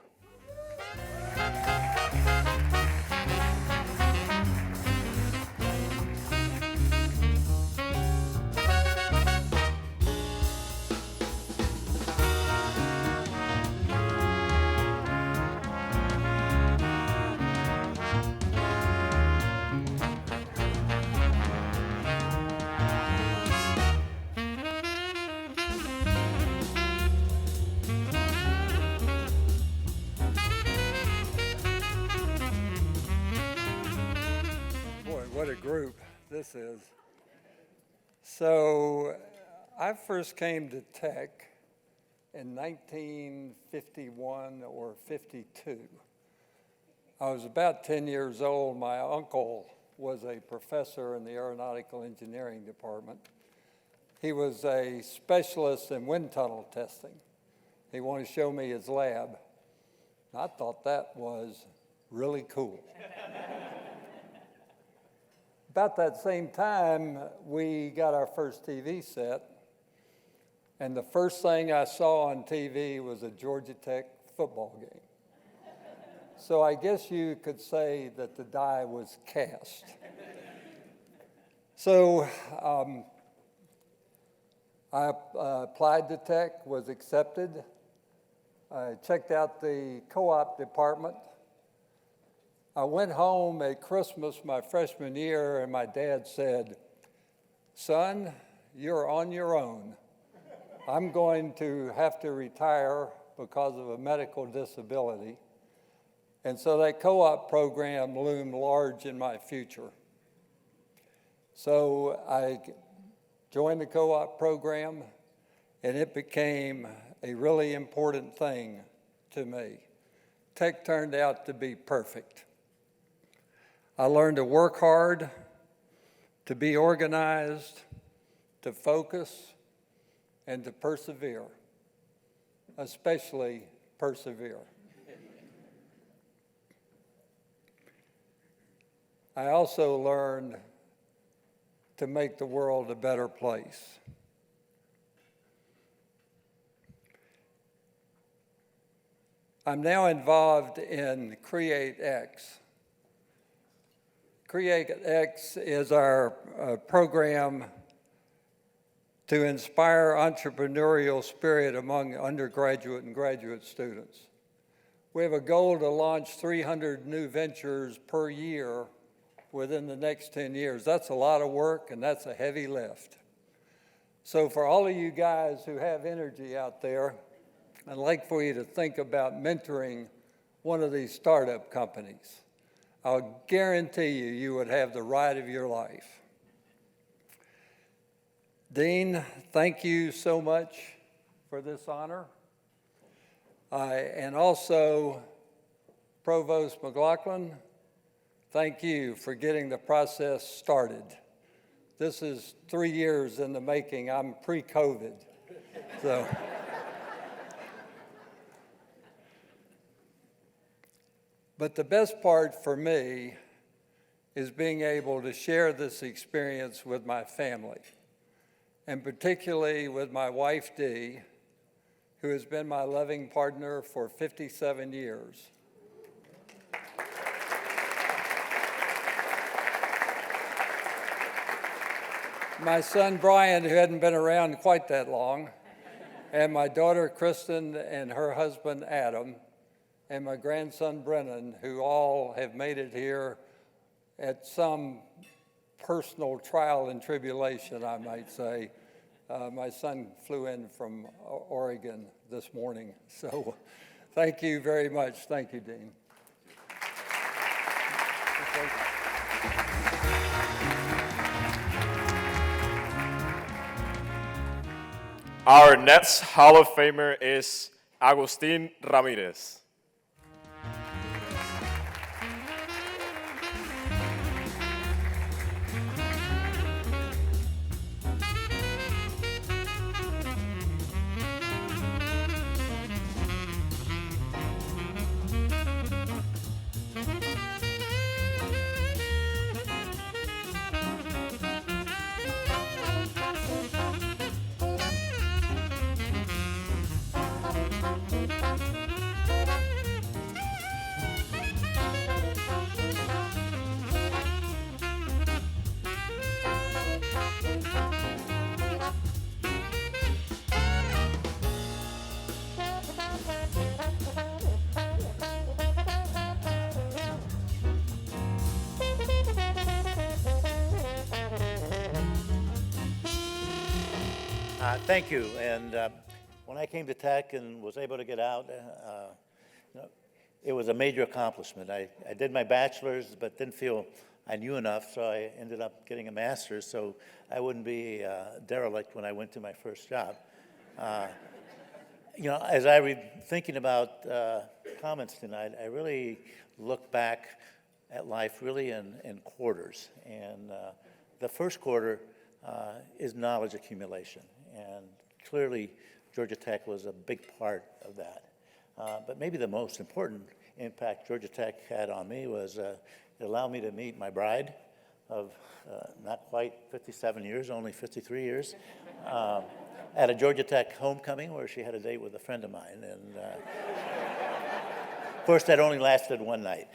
S15: What a group this is. So I first came to Tech in 1951 or 52. I was about 10 years old. My uncle was a professor in the aeronautical engineering department. He was a specialist in wind tunnel testing. He wanted to show me his lab. I thought that was really cool. About that same time, we got our first TV set, and the first thing I saw on TV was a Georgia Tech football game. So I guess you could say that the die was cast. So I applied to Tech, was accepted. I checked out the co-op department. I went home at Christmas my freshman year, and my dad said, "Son, you're on your own. I'm going to have to retire because of a medical disability." And so that co-op program loomed large in my future. So I joined the co-op program, and it became a really important thing to me. Tech turned out to be perfect. I learned to work hard, to be organized, to focus, and to persevere, especially persevere. I also learned to make the world a better place. I'm now involved in CreateX. CreateX is our program to inspire entrepreneurial spirit among undergraduate and graduate students. We have a goal to launch 300 new ventures per year within the next 10 years. That's a lot of work, and that's a heavy lift. So for all of you guys who have energy out there, I'd like for you to think about mentoring one of these startup companies. I'll guarantee you, you would have the ride of your life. Dean, thank you so much for this honor. And also, Provost McLaughlin, thank you for getting the process started. This is 3 years in the making. I'm pre-COVID, so. But the best part for me is being able to share this experience with my family, and particularly with my wife, Dee, who has been my loving partner for 57 years. My son, Brian, who hadn't been around quite that long, and my daughter, Kristen, and her husband, Adam, and my grandson, Brennan, who all have made it here at some personal trial and tribulation, I might say. My son flew in from Oregon this morning. So thank you very much. Thank you, Dean.
S3: Our next Hall of Famer is Agustin Ramirez.
S16: Thank you. And when I came to Tech and was able to get out, it was a major accomplishment. I did my bachelor's, but didn't feel I knew enough, so I ended up getting a master's, so I wouldn't be derelict when I went to my first job. You know, as I thinking about comments tonight, I really look back at life really in quarters. And the first quarter is knowledge accumulation. And clearly, Georgia Tech was a big part of that. But maybe the most important impact Georgia Tech had on me was it allowed me to meet my bride of not quite 57 years, only 53 years, at a Georgia Tech homecoming where she had a date with a friend of mine. And of course, that only lasted one night.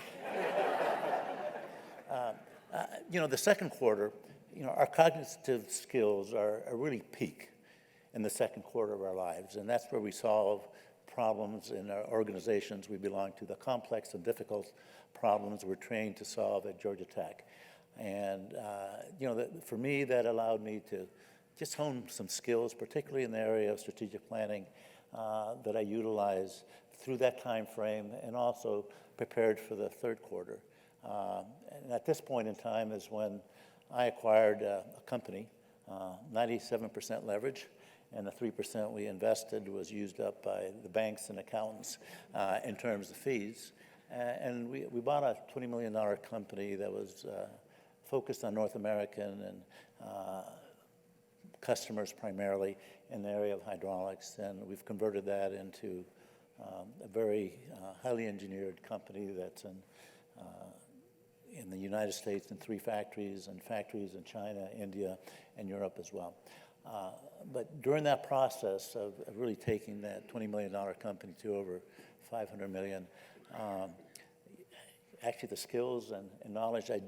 S16: You know, the second quarter, you know, our cognitive skills are really peak in the second quarter of our lives, and that's where we solve problems in our organizations we belong to, the complex and difficult problems we're trained to solve at Georgia Tech. And, you know, for me, that allowed me to just hone some skills, particularly in the area of strategic planning, that I utilize through that time frame and also prepared for the third quarter. And at this point in time is when I acquired a company, 97% leverage, and the 3% we invested was used up by the banks and accountants in terms of fees. And we bought a $20 million company that was focused on North American and customers primarily in the area of hydraulics, and we've converted that into a very highly engineered company that's in the United States in 3 factories and factories in China, India, and Europe as well. But during that process of really taking that $20 million company to over $500 million, actually the skills and knowledge I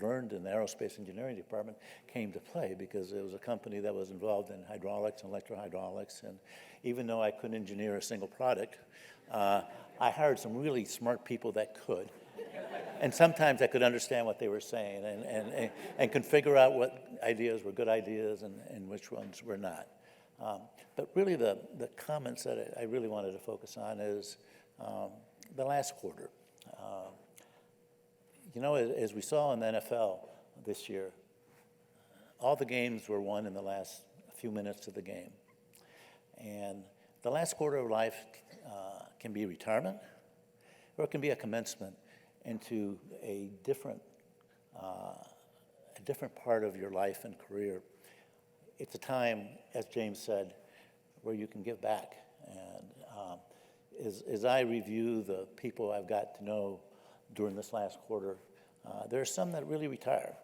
S16: learned in the aerospace engineering department came to play because it was a company that was involved in hydraulics and electrohydraulics. And even though I couldn't engineer a single product, I hired some really smart people that could. And sometimes I could understand what they were saying and could figure out what ideas were good ideas and which ones were not. But really the comments that I really wanted to focus on is the last quarter. You know, as we saw in the NFL this year, all the games were won in the last few minutes of the game. And the last quarter of life can be retirement, or it can be a commencement into a different part of your life and career. It's a time, as James said, where you can give back. And as I review the people I've got to know during this last quarter, there are some that really retire.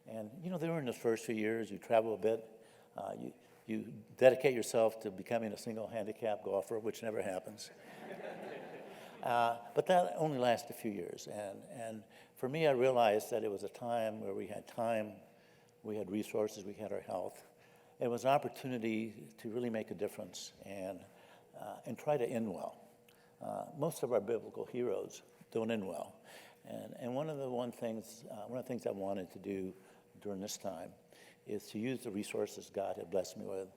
S16: And, you know, during the first few years, you travel a bit. You dedicate yourself to becoming a single handicap golfer, which never happens. But that only lasts a few years. And for me, I realized that it was a time where we had time, we had resources, we had our health. It was an opportunity to really make a difference and try to end well. Most of our biblical heroes don't end well. And one of the things I wanted to do during this time is to use the resources God had blessed me with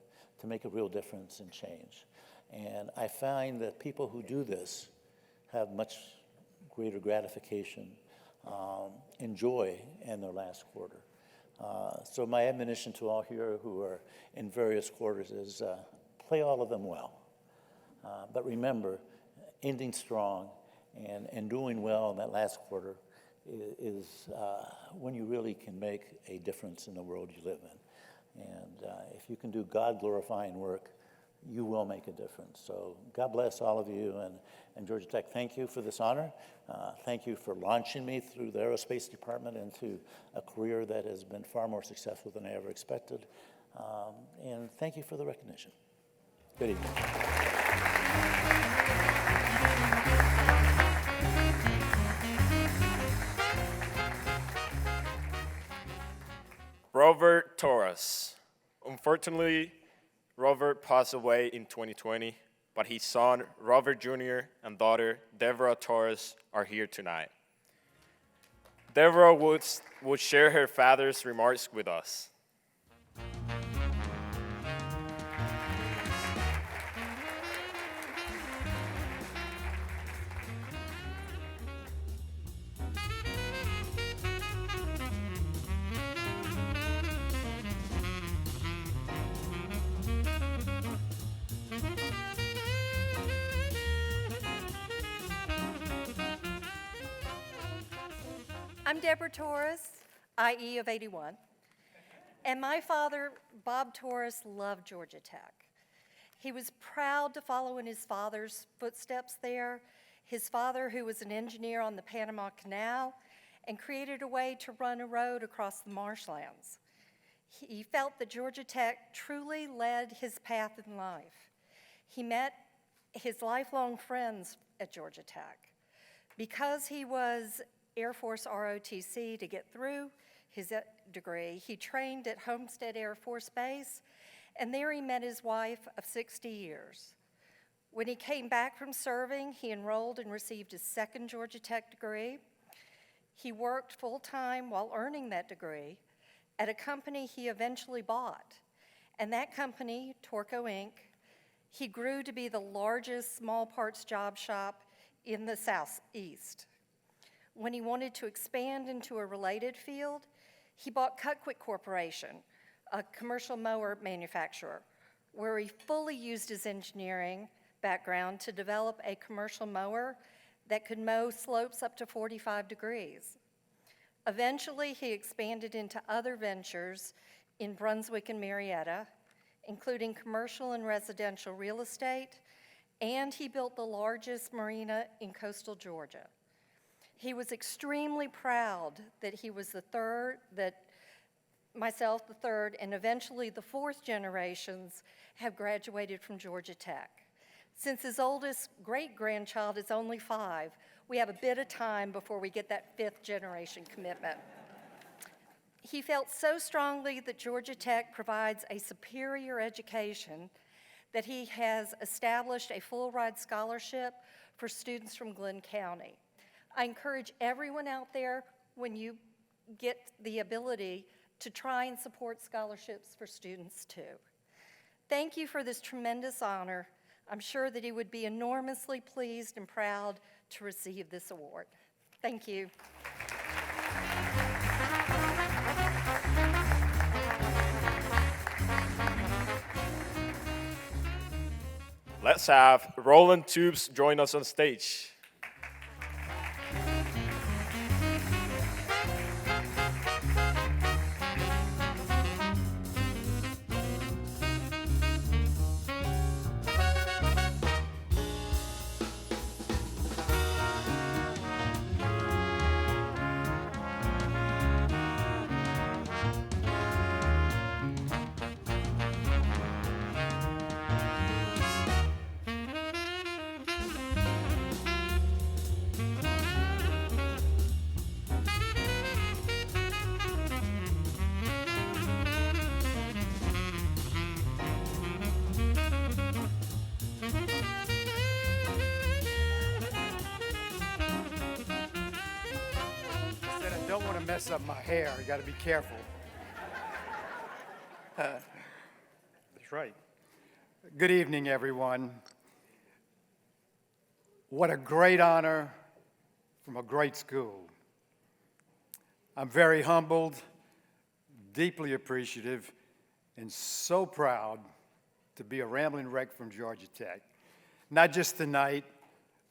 S16: to make a real difference and change. And I find that people who do this have much greater gratification and joy in their last quarter. So my admonition to all here who are in various quarters is play all of them well. But remember, ending strong and doing well in that last quarter is when you really can make a difference in the world you live in. And if you can do God-glorifying work, you will make a difference. So God bless all of you. And Georgia Tech, thank you for this honor. Thank you for launching me through the aerospace department into a career that has been far more successful than I ever expected. And thank you for the recognition. Good evening.
S3: Robert Torres. Unfortunately, Robert passed away in 2020, but his son, Robert Jr., and daughter, Deborah Torres, are here tonight. Deborah would share her father's remarks with us.
S17: I'm Deborah Torres, IE of 81, and my father, Bob Torres, loved Georgia Tech. He was proud to follow in his father's footsteps there, his father who was an engineer on the Panama Canal and created a way to run a road across the marshlands. He felt that Georgia Tech truly led his path in life. He met his lifelong friends at Georgia Tech. Because he was Air Force ROTC to get through his degree, he trained at Homestead Air Force Base, and there he met his wife of 60 years. When he came back from serving, he enrolled and received his second Georgia Tech degree. He worked full-time while earning that degree at a company he eventually bought. And that company, Torco Inc., he grew to be the largest small parts job shop in the Southeast. When he wanted to expand into a related field, he bought Cut Quick Corporation, a commercial mower manufacturer, where he fully used his engineering background to develop a commercial mower that could mow slopes up to 45 degrees. Eventually, he expanded into other ventures in Brunswick and Marietta, including commercial and residential real estate, and he built the largest marina in coastal Georgia. He was extremely proud that he was the third, myself the third, and eventually the fourth generations have graduated from Georgia Tech. Since his oldest great-grandchild is only 5, we have a bit of time before we get that 5th generation commitment. He felt so strongly that Georgia Tech provides a superior education that he has established a full-ride scholarship for students from Glenn County. I encourage everyone out there, when you get the ability, to try and support scholarships for students too. Thank you for this tremendous honor. I'm sure that he would be enormously pleased and proud to receive this award. Thank you.
S3: Let's have Roland Tubes join us on stage.
S18: Don't want to mess up my hair. You got to be careful. That's right. Good evening, everyone. What a great honor from a great school. I'm very humbled, deeply appreciative, and so proud to be a Ramblin' Wreck from Georgia Tech. Not just tonight,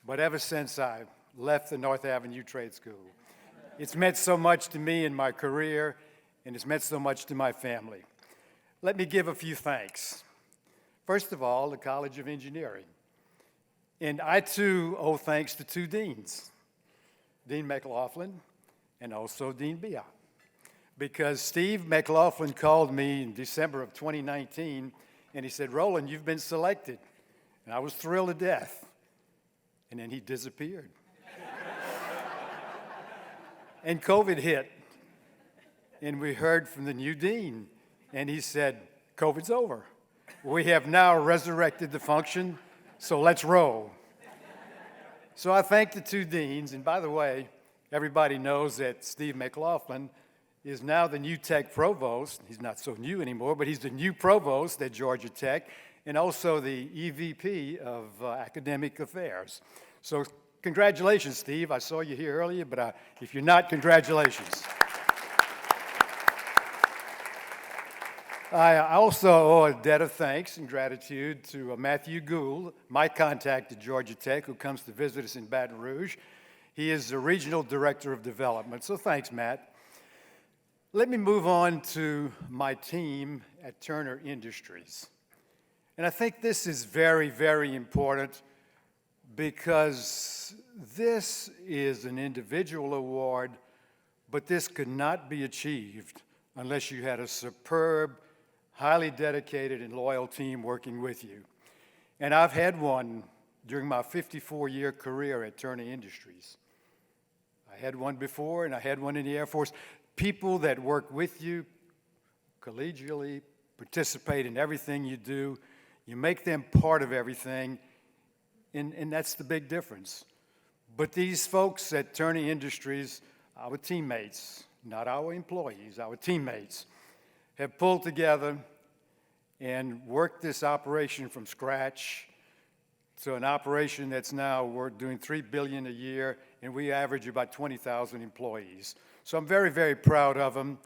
S18: but ever since I left the North Avenue Trade School. It's meant so much to me in my career, and it's meant so much to my family. Let me give a few thanks. First of all, the College of Engineering. And I, too, owe thanks to 2 deans, Dean McLaughlin and also Dean Bia. Because Steve McLaughlin called me in December of 2019, and he said, "Roland, you've been selected." And I was thrilled to death. And then he disappeared. And COVID hit, and we heard from the new dean, and he said, "COVID's over. We have now resurrected the function, so let's roll." So I thank the 2 deans, and by the way, everybody knows that Steve McLaughlin is now the new Tech Provost. He's not so new anymore, but he's the new Provost at Georgia Tech, and also the EVP of Academic Affairs. So congratulations, Steve. I saw you here earlier, but if you're not, congratulations. I also owe a debt of thanks and gratitude to Matthew Gould, my contact at Georgia Tech, who comes to visit us in Baton Rouge. He is the Regional Director of Development. So thanks, Matt. Let me move on to my team at Turner Industries. And I think this is very, very important because this is an individual award, but this could not be achieved unless you had a superb, highly dedicated and loyal team working with you. And I've had one during my 54-year career at Turner Industries. I had one before, and I had one in the Air Force. People that work with you collegially, participate in everything you do. You make them part of everything, and that's the big difference. But these folks at Turner Industries, our teammates, not our employees, our teammates, have pulled together and worked this operation from scratch to an operation that's now we're doing $3 billion a year, and we average about 20,000 employees. So I'm very, very proud of them,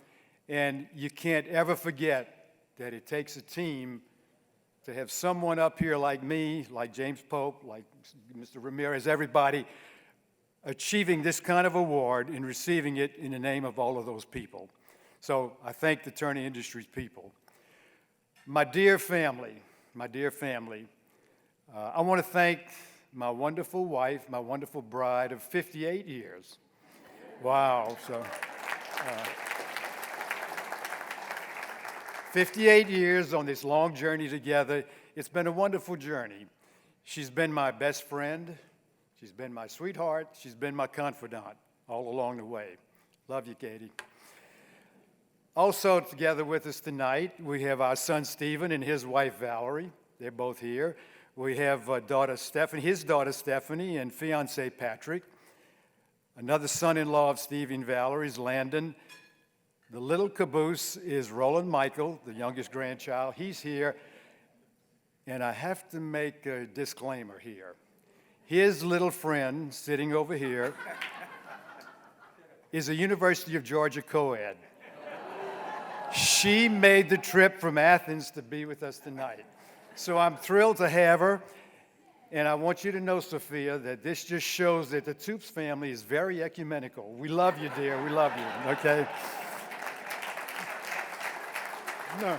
S18: and you can't ever forget that it takes a team to have someone up here like me, like James Pope, like Mr. Ramirez, everybody, achieving this kind of award and receiving it in the name of all of those people. So I thank the Turner Industries people. My dear family, I want to thank my wonderful wife, my wonderful bride of 58 years. Wow, so 58 years on this long journey together. It's been a wonderful journey. She's been my best friend. She's been my sweetheart. She's been my confidant all along the way. Love you, Katie. Also together with us tonight, we have our son Stephen and his wife Valerie. They're both here. We have his daughter Stephanie, and fiance Patrick. Another son-in-law of Steve and Valerie is Landon. The little caboose is Roland Michael, the youngest grandchild. He's here. And I have to make a disclaimer here. His little friend sitting over here is a University of Georgia co-ed. She made the trip from Athens to be with us tonight. So I'm thrilled to have her. And I want you to know, Sophia, that this just shows that the Toops family is very ecumenical. We love you, dear. We love you, okay? No.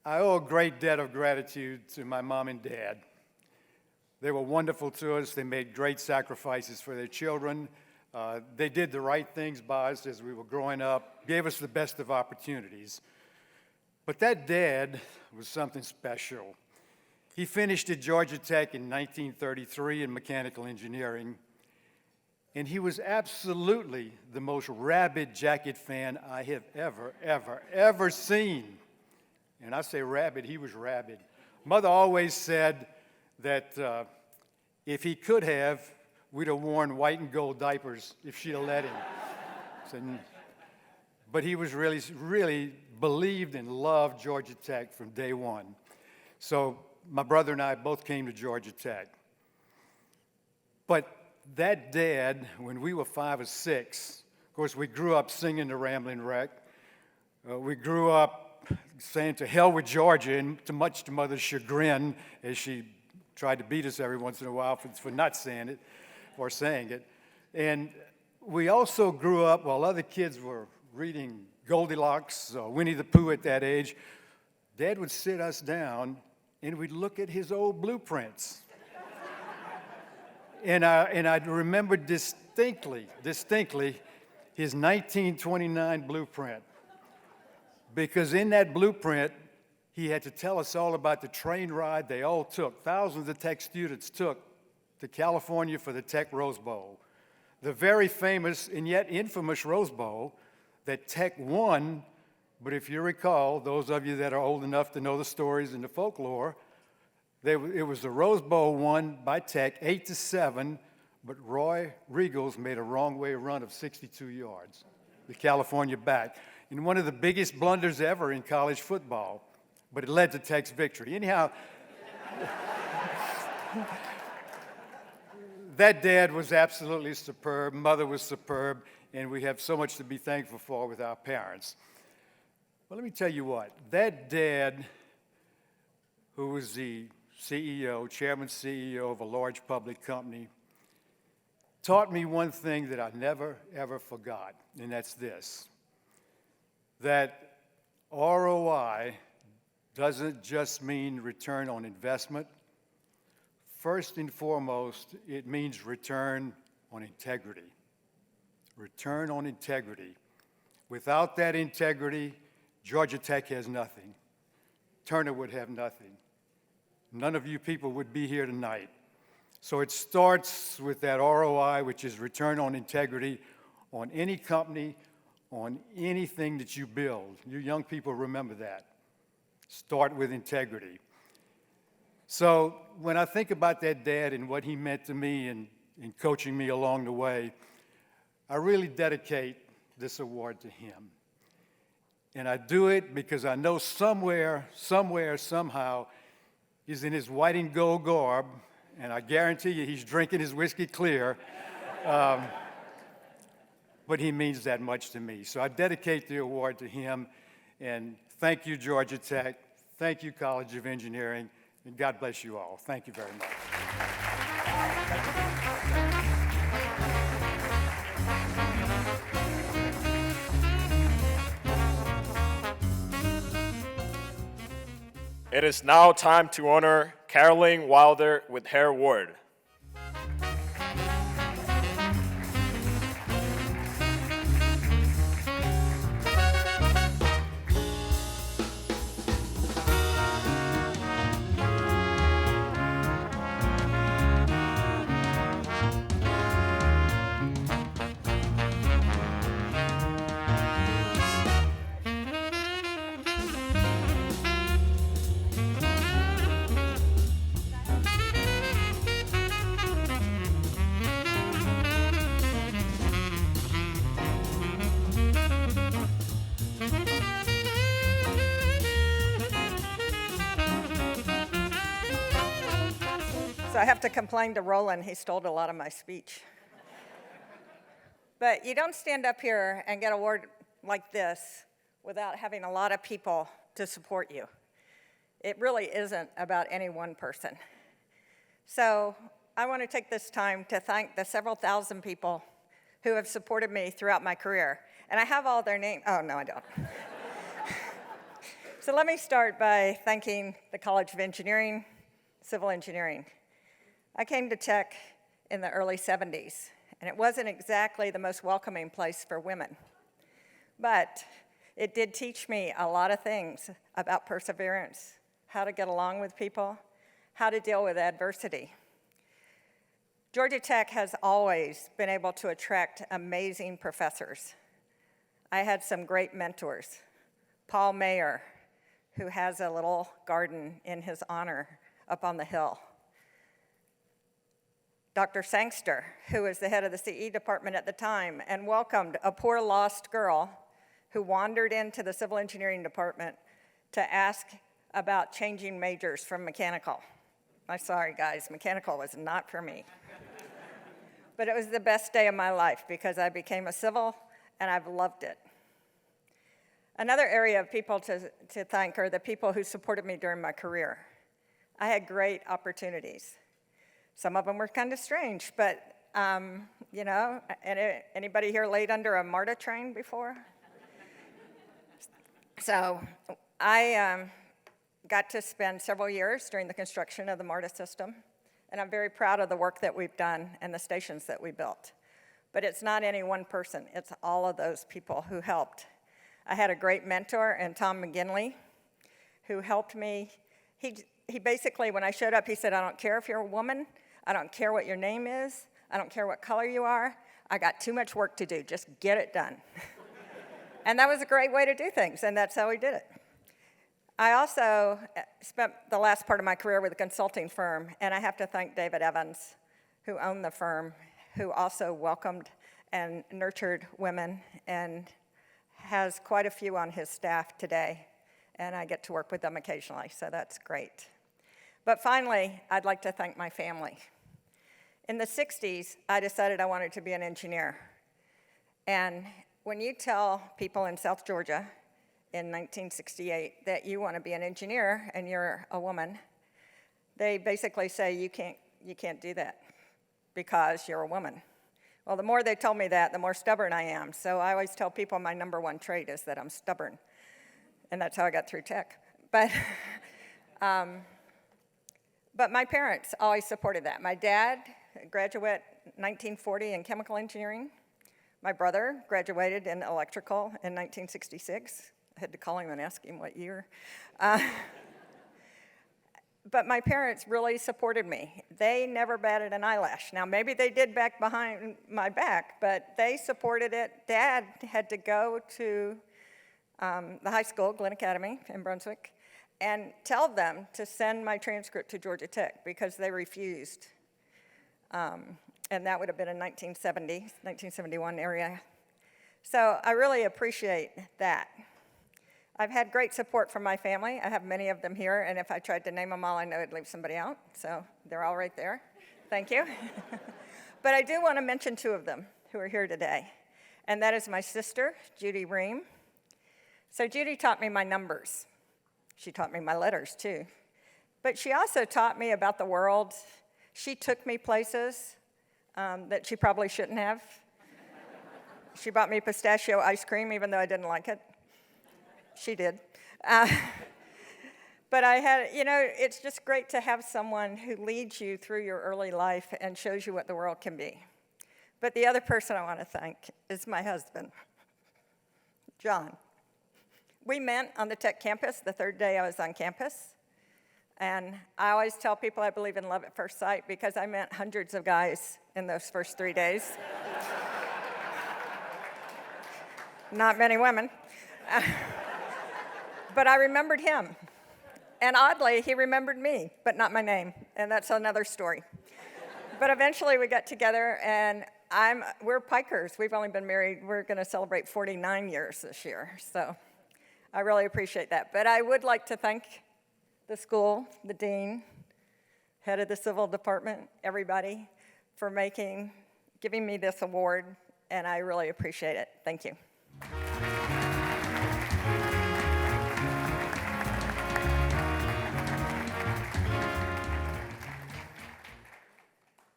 S18: I owe a great debt of gratitude to my mom and dad. They were wonderful to us. They made great sacrifices for their children. They did the right things by us as we were growing up, gave us the best of opportunities. But that dad was something special. He finished at Georgia Tech in 1933 in mechanical engineering, and he was absolutely the most rabid jacket fan I have ever seen. And I say rabid, he was rabid. Mother always said that if he could have, we'd have worn white and gold diapers if she'd have let him. But he was really believed and loved Georgia Tech from day one. So my brother and I both came to Georgia Tech. But that dad, when we were 5 or 6, of course, we grew up singing the Ramblin' Wreck. We grew up saying to hell with Georgia, and much to Mother's chagrin, as she tried to beat us every once in a while for not saying it or saying it. And we also grew up, while other kids were reading Goldilocks, Winnie the Pooh at that age, Dad would sit us down and we'd look at his old blueprints. and I remember distinctly his 1929 blueprint, because in that blueprint, he had to tell us all about the train ride they all took. Thousands of Tech students took to California for the Tech Rose Bowl, the very famous and yet infamous Rose Bowl that Tech won. But if you recall, those of you that are old enough to know the stories and the folklore, it was the Rose Bowl won by Tech 8-7, but Roy Regals made a wrong way run of 62 yards, the California back, in one of the biggest blunders ever in college football. But it led to Tech's victory. Anyhow, that dad was absolutely superb. Mother was superb. And we have so much to be thankful for with our parents. Well, let me tell you what. That dad, who was the CEO, chairman CEO of a large public company, taught me one thing that I never, ever forgot, and that's this, that ROI doesn't just mean return on investment. First and foremost, it means return on integrity. Return on integrity. Without that integrity, Georgia Tech has nothing. Turner would have nothing. None of you people would be here tonight. So it starts with that ROI, which is return on integrity, on any company, on anything that you build. You young people remember that. Start with integrity. So when I think about that dad and what he meant to me and coaching me along the way, I really dedicate this award to him. And I do it because I know somewhere, somehow, he's in his white and gold garb, and I guarantee you he's drinking his whiskey clear. But he means that much to me. So I dedicate the award to him, and thank you, Georgia Tech. Thank you, College of Engineering, and God bless you all. Thank you very much.
S3: It is now time to honor Caroline Wilder with her award.
S19: So I have to complain to Roland, he stole a lot of my speech. But you don't stand up here and get an award like this without having a lot of people to support you. It really isn't about any one person. So I want to take this time to thank the several thousand people who have supported me throughout my career. And I have all their names. Oh, no, I don't. So let me start by thanking the College of Engineering, Civil Engineering. I came to Tech in the early 70s, and it wasn't exactly the most welcoming place for women. But it did teach me a lot of things about perseverance, how to get along with people, how to deal with adversity. Georgia Tech has always been able to attract amazing professors. I had some great mentors. Paul Mayer, who has a little garden in his honor up on the hill. Dr. Sangster, who was the head of the CE department at the time and welcomed a poor lost girl who wandered into the civil engineering department to ask about changing majors from mechanical. I'm sorry, guys, mechanical was not for me. But it was the best day of my life because I became a civil and I've loved it. Another area of people to thank are the people who supported me during my career. I had great opportunities. Some of them were kind of strange, but, you know, anybody here laid under a MARTA train before? So I got to spend several years during the construction of the MARTA system, and I'm very proud of the work that we've done and the stations that we built. But it's not any one person, it's all of those people who helped. I had a great mentor in Tom McGinley, who helped me. He basically, when I showed up, he said, I don't care if you're a woman, I don't care what your name is, I don't care what color you are, I got too much work to do, just get it done. And that was a great way to do things, and that's how we did it. I also spent the last part of my career with a consulting firm, and I have to thank David Evans, who owned the firm, who also welcomed and nurtured women, and has quite a few on his staff today, and I get to work with them occasionally, so that's great. But finally, I'd like to thank my family. In the 60s, I decided I wanted to be an engineer. And when you tell people in South Georgia in 1968 that you want to be an engineer and you're a woman, they basically say, you can't do that because you're a woman. Well, the more they told me that, the more stubborn I am. So I always tell people my number one trait is that I'm stubborn. And that's how I got through tech. But my parents always supported that. My dad, graduate 1940 in chemical engineering. My brother graduated in electrical in 1966. I had to call him and ask him what year. But my parents really supported me. They never batted an eyelash. Now, maybe they did back behind my back, but they supported it. Dad had to go to the high school, Glenn Academy in Brunswick, and tell them to send my transcript to Georgia Tech because they refused. And that would have been in 1971 area. So I really appreciate that. I've had great support from my family. I have many of them here, and if I tried to name them all, I know I'd leave somebody out. So they're all right there. Thank you. But I do want to mention two of them who are here today, and that is my sister, Judy Ream. So Judy taught me my numbers. She taught me my letters, too. But she also taught me about the world. She took me places that she probably shouldn't have. She bought me pistachio ice cream, even though I didn't like it. She did. But I had, it's just great to have someone who leads you through your early life and shows you what the world can be. But the other person I want to thank is my husband, John. We met on the Tech campus the third day I was on campus. And I always tell people I believe in love at first sight because I met hundreds of guys in those first 3 days. Not many women. But I remembered him. And oddly, he remembered me, but not my name. And that's another story. But eventually we got together, and we're Pikers. We've only been married, we're going to celebrate 49 years this year. So I really appreciate that. But I would like to thank the school, the dean, head of the civil department, everybody, for giving me this award, and I really appreciate it. Thank you.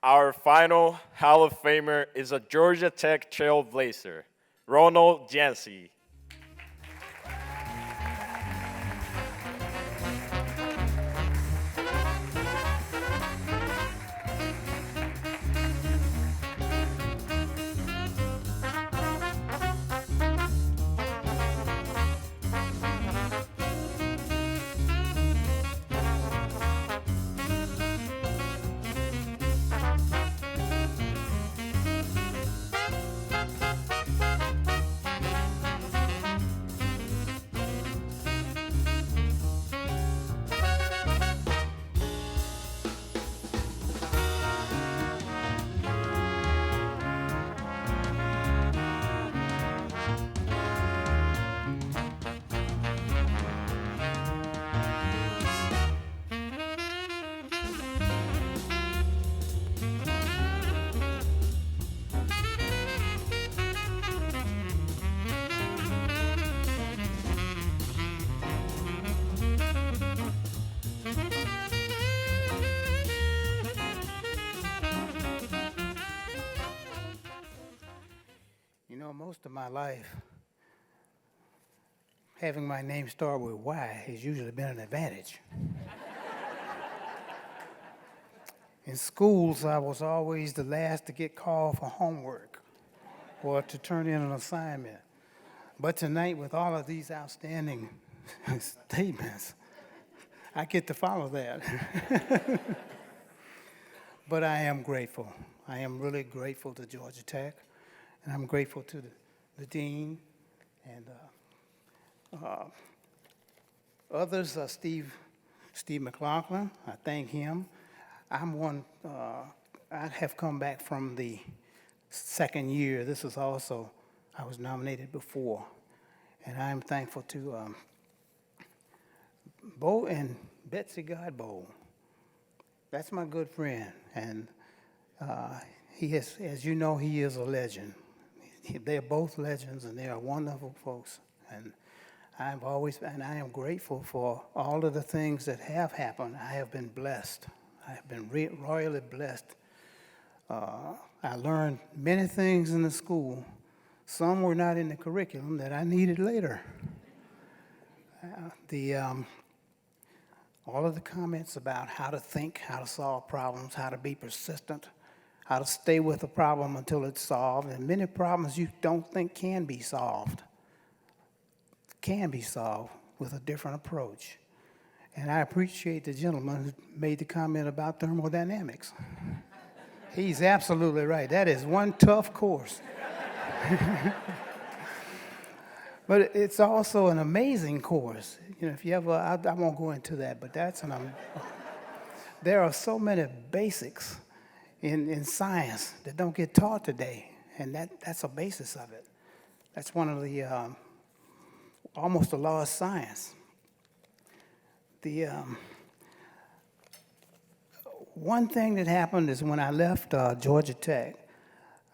S3: Our final Hall of Famer is a Georgia Tech trailblazer, Ronald Yancey.
S20: Most of my life, having my name start with Y has usually been an advantage. In schools, I was always the last to get called for homework or to turn in an assignment. But tonight, with all of these outstanding statements, I get to follow that. But I am grateful. I am really grateful to Georgia Tech. And I'm grateful to the dean and others, Steve McLaughlin. I thank him. I have come back from the second year. This is also, I was nominated before. And I'm thankful to Bo and Betsy Godbold. That's my good friend. And he is, as you know, he is a legend. They're both legends, and they are wonderful folks. And I've always, and I am grateful for all of the things that have happened. I have been blessed. I have been royally blessed. I learned many things in the school. Some were not in the curriculum that I needed later. All of the comments about how to think, how to solve problems, how to be persistent, how to stay with a problem until it's solved, and many problems you don't think can be solved with a different approach. And I appreciate the gentleman who made the comment about thermodynamics. He's absolutely right. That is one tough course. But it's also an amazing course. You know, if you ever, I won't go into that, but there are so many basics in science that don't get taught today, and that's a basis of it. That's one of the, almost a law of science. One thing that happened is when I left Georgia Tech,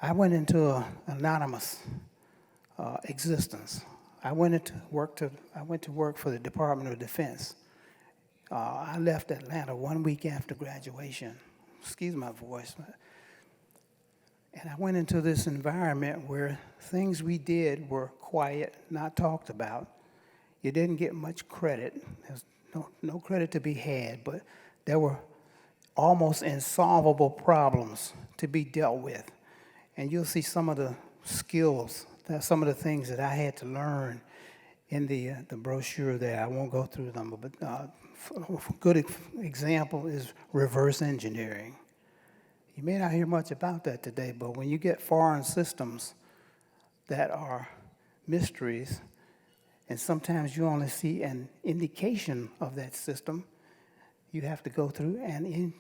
S20: I went into an anonymous existence. I went to work for the Department of Defense. I left Atlanta 1 week after graduation. Excuse my voice. And I went into this environment where things we did were quiet, not talked about. You didn't get much credit. There's no credit to be had, but there were almost insolvable problems to be dealt with. And you'll see some of the skills, some of the things that I had to learn in the brochure there. I won't go through them, but a good example is reverse engineering. You may not hear much about that today, but when you get foreign systems that are mysteries, and sometimes you only see an indication of that system, you have to go through and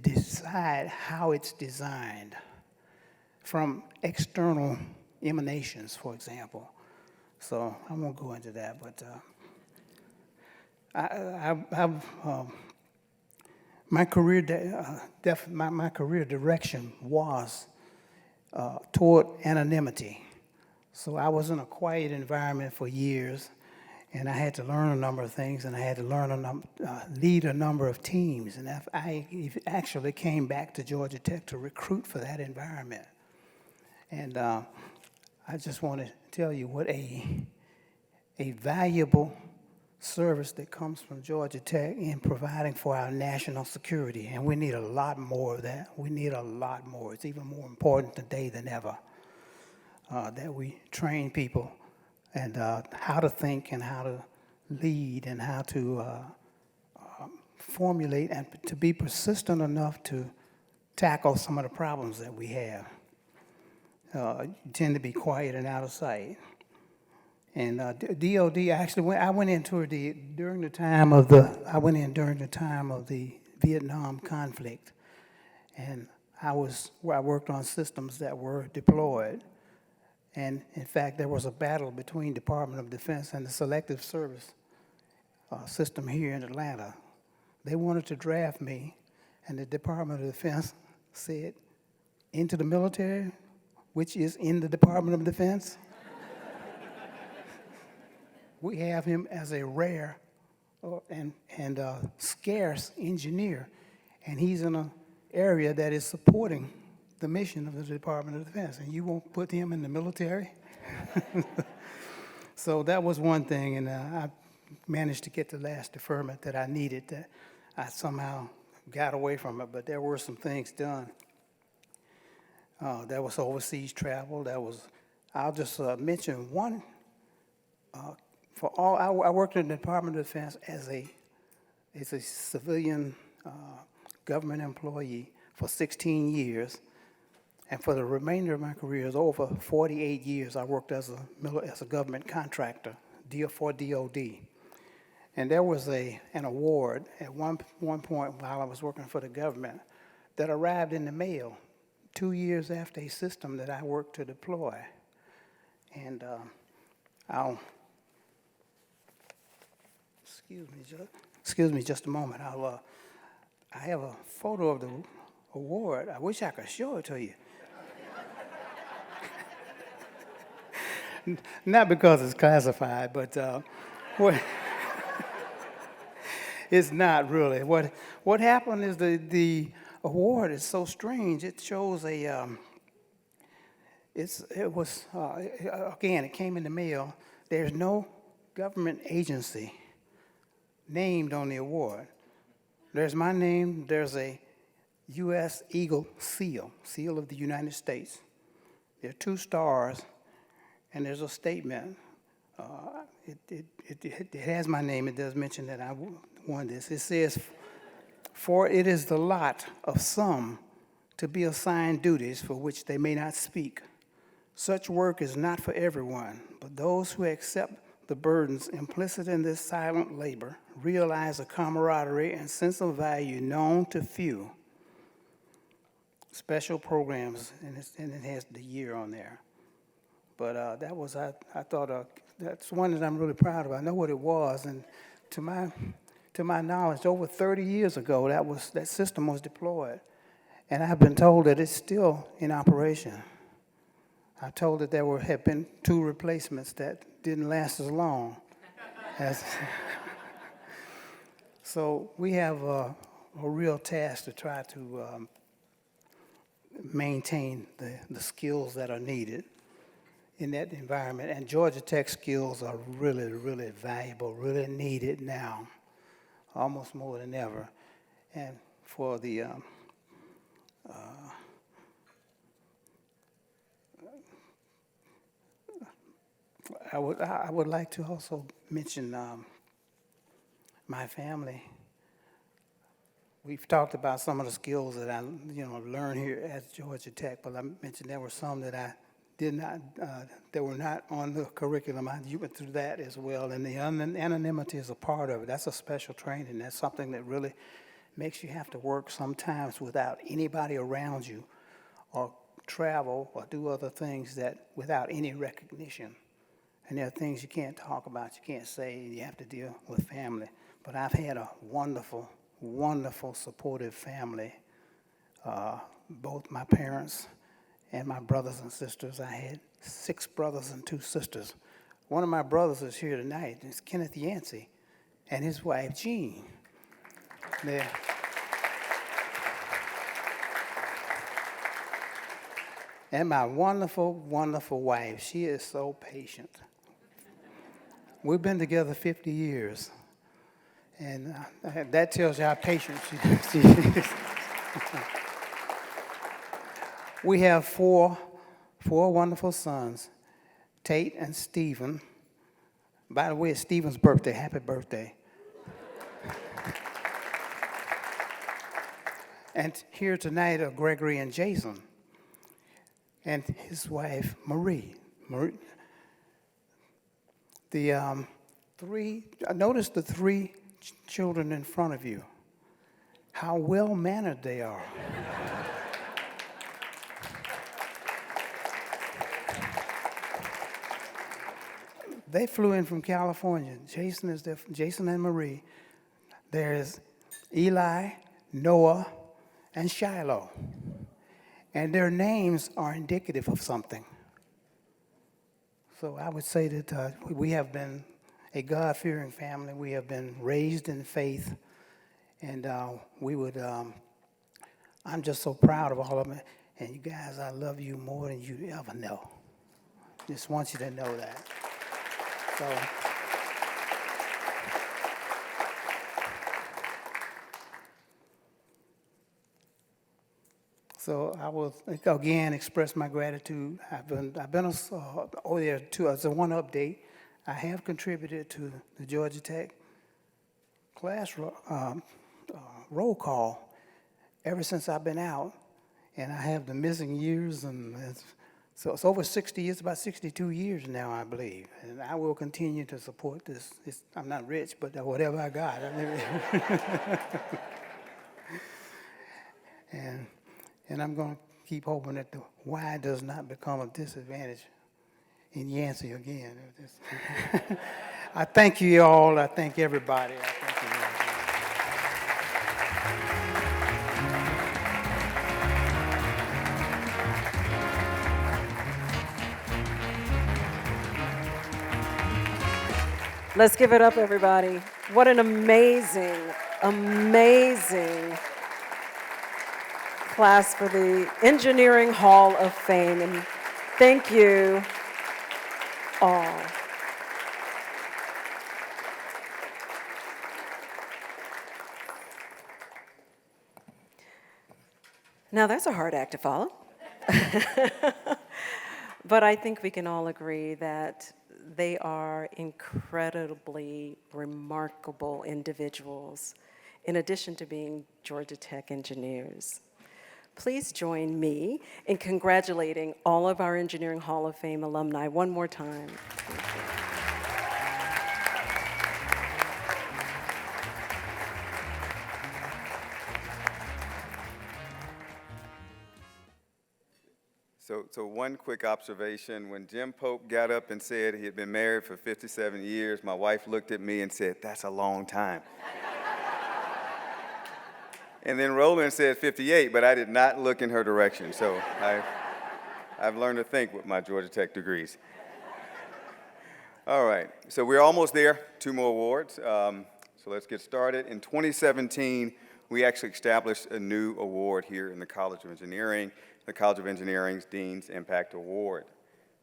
S20: decide how it's designed from external emanations, for example. So I won't go into that, but my career direction was toward anonymity. So I was in a quiet environment for years, and I had to learn a number of things, and I had to lead a number of teams. And I actually came back to Georgia Tech to recruit for that environment. And I just want to tell you what a valuable service that comes from Georgia Tech in providing for our national security. And we need a lot more of that. We need a lot more. It's even more important today than ever that we train people and how to think and how to lead and how to formulate and to be persistent enough to tackle some of the problems that we have. Tend to be quiet and out of sight. And DOD, I went in during the time of the Vietnam conflict, and I worked on systems that were deployed. And in fact, there was a battle between Department of Defense and the Selective Service system here in Atlanta. They wanted to draft me, and the Department of Defense said, into the military, which is in the Department of Defense. We have him as a rare and scarce engineer, and he's in an area that is supporting the mission of the Department of Defense, and you won't put him in the military? So that was one thing, and I managed to get the last deferment that I needed. That I somehow got away from it, but there were some things done. There was overseas travel. I'll just mention one. I worked in the Department of Defense as a civilian government employee for 16 years. And for the remainder of my career, over 48 years, I worked as a government contractor for DOD. And there was an award at one point while I was working for the government that arrived in the mail 2 years after a system that I worked to deploy. And excuse me just a moment. I have a photo of the award. I wish I could show it to you. Not because it's classified, but what, it's not really. What happened is the award is so strange. It shows a, again, it came in the mail. There's no government agency named on the award. There's my name, there's a U.S. Eagle seal of the United States. There are 2 stars, and there's a statement. It has my name. It does mention that I won this. It says, "For it is the lot of some to be assigned duties for which they may not speak. Such work is not for everyone, but those who accept the burdens implicit in this silent labor realize a camaraderie and sense of value known to few." Special programs, and it has the year on there. But that was, I thought, that's one that I'm really proud of. I know what it was, and to my knowledge, over 30 years ago, that system was deployed. And I've been told that it's still in operation. I'm told that there have been 2 replacements that didn't last as long. So we have a real task to try to maintain the skills that are needed in that environment. And Georgia Tech skills are really, really valuable, really needed now, almost more than ever. And for the I would like to also mention my family. We've talked about some of the skills that I learned here at Georgia Tech, but I mentioned there were some that I did not, that were not on the curriculum. You went through that as well, and the anonymity is a part of it. That's a special training. That's something that really makes you have to work sometimes without anybody around you, or travel or do other things that without any recognition. And there are things you can't talk about, you can't say, you have to deal with family. But I've had a wonderful, wonderful, supportive family, both my parents and my brothers and sisters. I had 6 brothers and 2 sisters. One of my brothers is here tonight. It's Kenneth Yancey and his wife, Jean. There. And my wonderful, wonderful wife. She is so patient. We've been together 50 years. And that tells you how patient she is. We have 4 wonderful sons, Tate and Stephen. By the way, it's Stephen's birthday. Happy birthday. And here tonight are Gregory and Jason, and his wife, Marie. Notice the 3 children in front of you, how well-mannered they are. They flew in from California. Jason and Marie. There's Eli, Noah, and Shiloh. And their names are indicative of something. So I would say that we have been a God-fearing family. We have been raised in faith. And I'm just so proud of all of them. And you guys, I love you more than you ever know. Just want you to know that. So I will again express my gratitude. There's one update. I have contributed to the Georgia Tech class roll call ever since I've been out, and I have the missing years, and so it's over 60 years, about 62 years now, I believe, and I will continue to support this. I'm not rich, but whatever I got. And I'm going to keep hoping that the Y does not become a disadvantage in Yancey again. I thank you all. I thank everybody. I thank you all.
S2: Let's give it up, everybody. What an amazing, amazing class for the Engineering Hall of Fame. And thank you all. Now, that's a hard act to follow. But I think we can all agree that they are incredibly remarkable individuals, in addition to being Georgia Tech engineers. Please join me in congratulating all of our Engineering Hall of Fame alumni one more time.
S1: So one quick observation. When Jim Pope got up and said he had been married for 57 years, my wife looked at me and said, "That's a long time." And then Roland said 58, but I did not look in her direction. So I've learned to think with my Georgia Tech degrees. All right, so we're almost there, 2 more awards. So let's get started. In 2017, we actually established a new award here in the College of Engineering, the College of Engineering's Dean's Impact Award.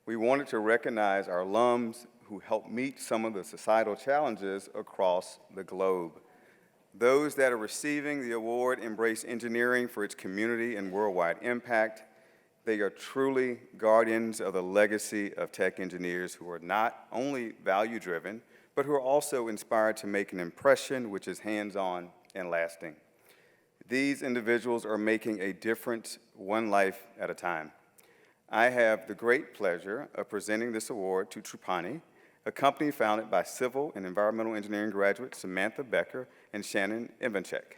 S1: We wanted to recognize our alums who helped meet some of the societal challenges across the globe. Those that are receiving the award embrace engineering for its community and worldwide impact. They are truly guardians of the legacy of tech engineers who are not only value-driven, but who are also inspired to make an impression which is hands-on and lasting. These individuals are making a difference one life at a time. I have the great pleasure of presenting this award to Trupani, a company founded by civil and environmental engineering graduates Samantha Becker and Shannon Ivanchek.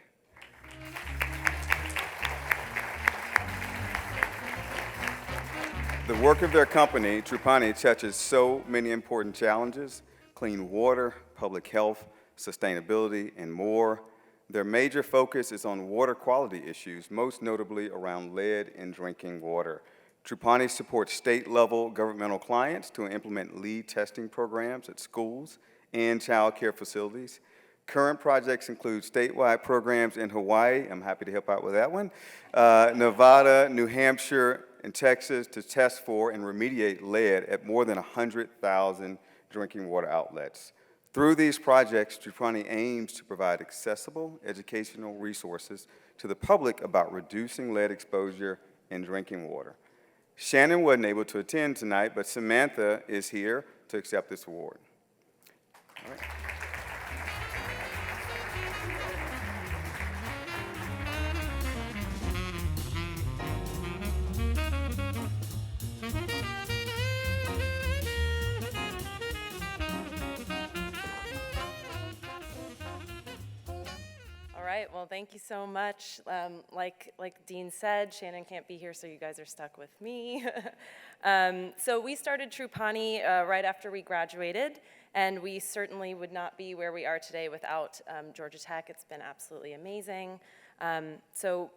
S1: The work of their company, Trupani, touches so many important challenges: clean water, public health, sustainability, and more. Their major focus is on water quality issues, most notably around lead in drinking water. Trupani supports state-level governmental clients to implement lead testing programs at schools and child care facilities. Current projects include statewide programs in Hawaii, I'm happy to help out with that one, Nevada, New Hampshire, and Texas to test for and remediate lead at more than 100,000 drinking water outlets. Through these projects, Trupani aims to provide accessible educational resources to the public about reducing lead exposure in drinking water. Shannon wasn't able to attend tonight, but Samantha is here to accept this award. All right.
S21: All right, well, thank you so much. Like Dean said, Shannon can't be here, so you guys are stuck with me. So we started Trupani right after we graduated, and we certainly would not be where we are today without Georgia Tech. It's been absolutely amazing. So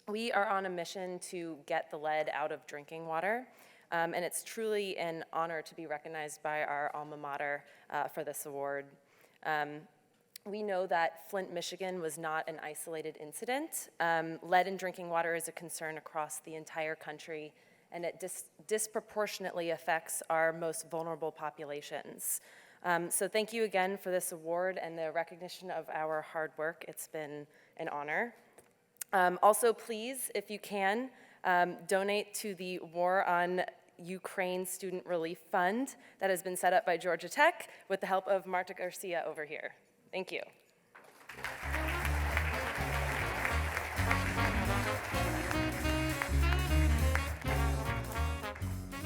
S21: we are on a mission to get the lead out of drinking water, and it's truly an honor to be recognized by our alma mater for this award. We know that Flint, Michigan was not an isolated incident. Lead in drinking water is a concern across the entire country, and it disproportionately affects our most vulnerable populations. So thank you again for this award and the recognition of our hard work. It's been an honor. Also, please, if you can, donate to the War on Ukraine Student Relief Fund that has been set up by Georgia Tech with the help of Marta Garcia over here. Thank you.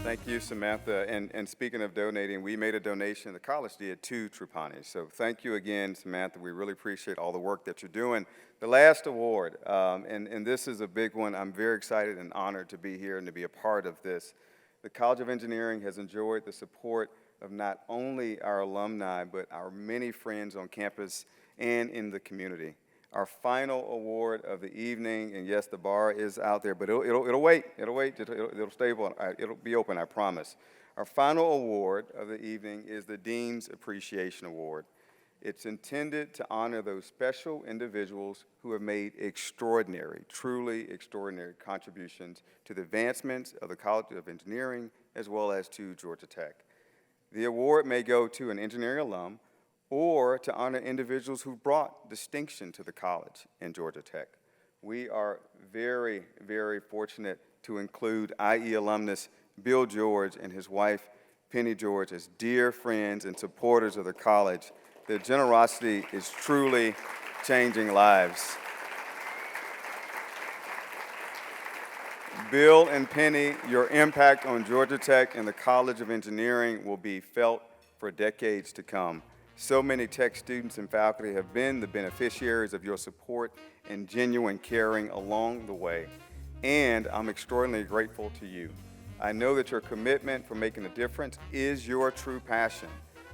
S1: Thank you, Samantha. And speaking of donating, we made a donation, the college did, to Trupani. So thank you again, Samantha. We really appreciate all the work that you're doing. The last award, and this is a big one. I'm very excited and honored to be here and to be a part of this. The College of Engineering has enjoyed the support of not only our alumni, but our many friends on campus and in the community. Our final award of the evening, and yes, the bar is out there, but it'll wait, it'll stay open, it'll be open, I promise. Our final award of the evening is the Dean's Appreciation Award. It's intended to honor those special individuals who have made extraordinary, truly extraordinary contributions to the advancements of the College of Engineering as well as to Georgia Tech. The award may go to an engineering alum or to honor individuals who brought distinction to the college and Georgia Tech. We are very, very fortunate to include IE alumnus Bill George and his wife Penny George as dear friends and supporters of the college. Their generosity is truly changing lives. Bill and Penny, your impact on Georgia Tech and the College of Engineering will be felt for decades to come. So many Tech students and faculty have been the beneficiaries of your support and genuine caring along the way, and I'm extraordinarily grateful to you. I know that your commitment for making a difference is your true passion.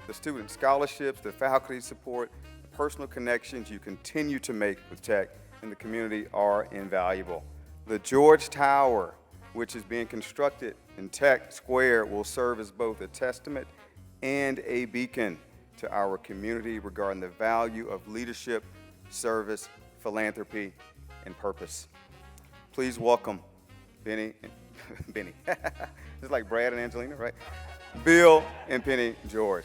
S1: The student scholarships, the faculty support, the personal connections you continue to make with Tech and the community are invaluable. The George Tower, which is being constructed in Tech Square, will serve as both a testament and a beacon to our community regarding the value of leadership, service, philanthropy, and purpose. Please welcome Benny, it's like Brad and Angelina, right? Bill and Penny George.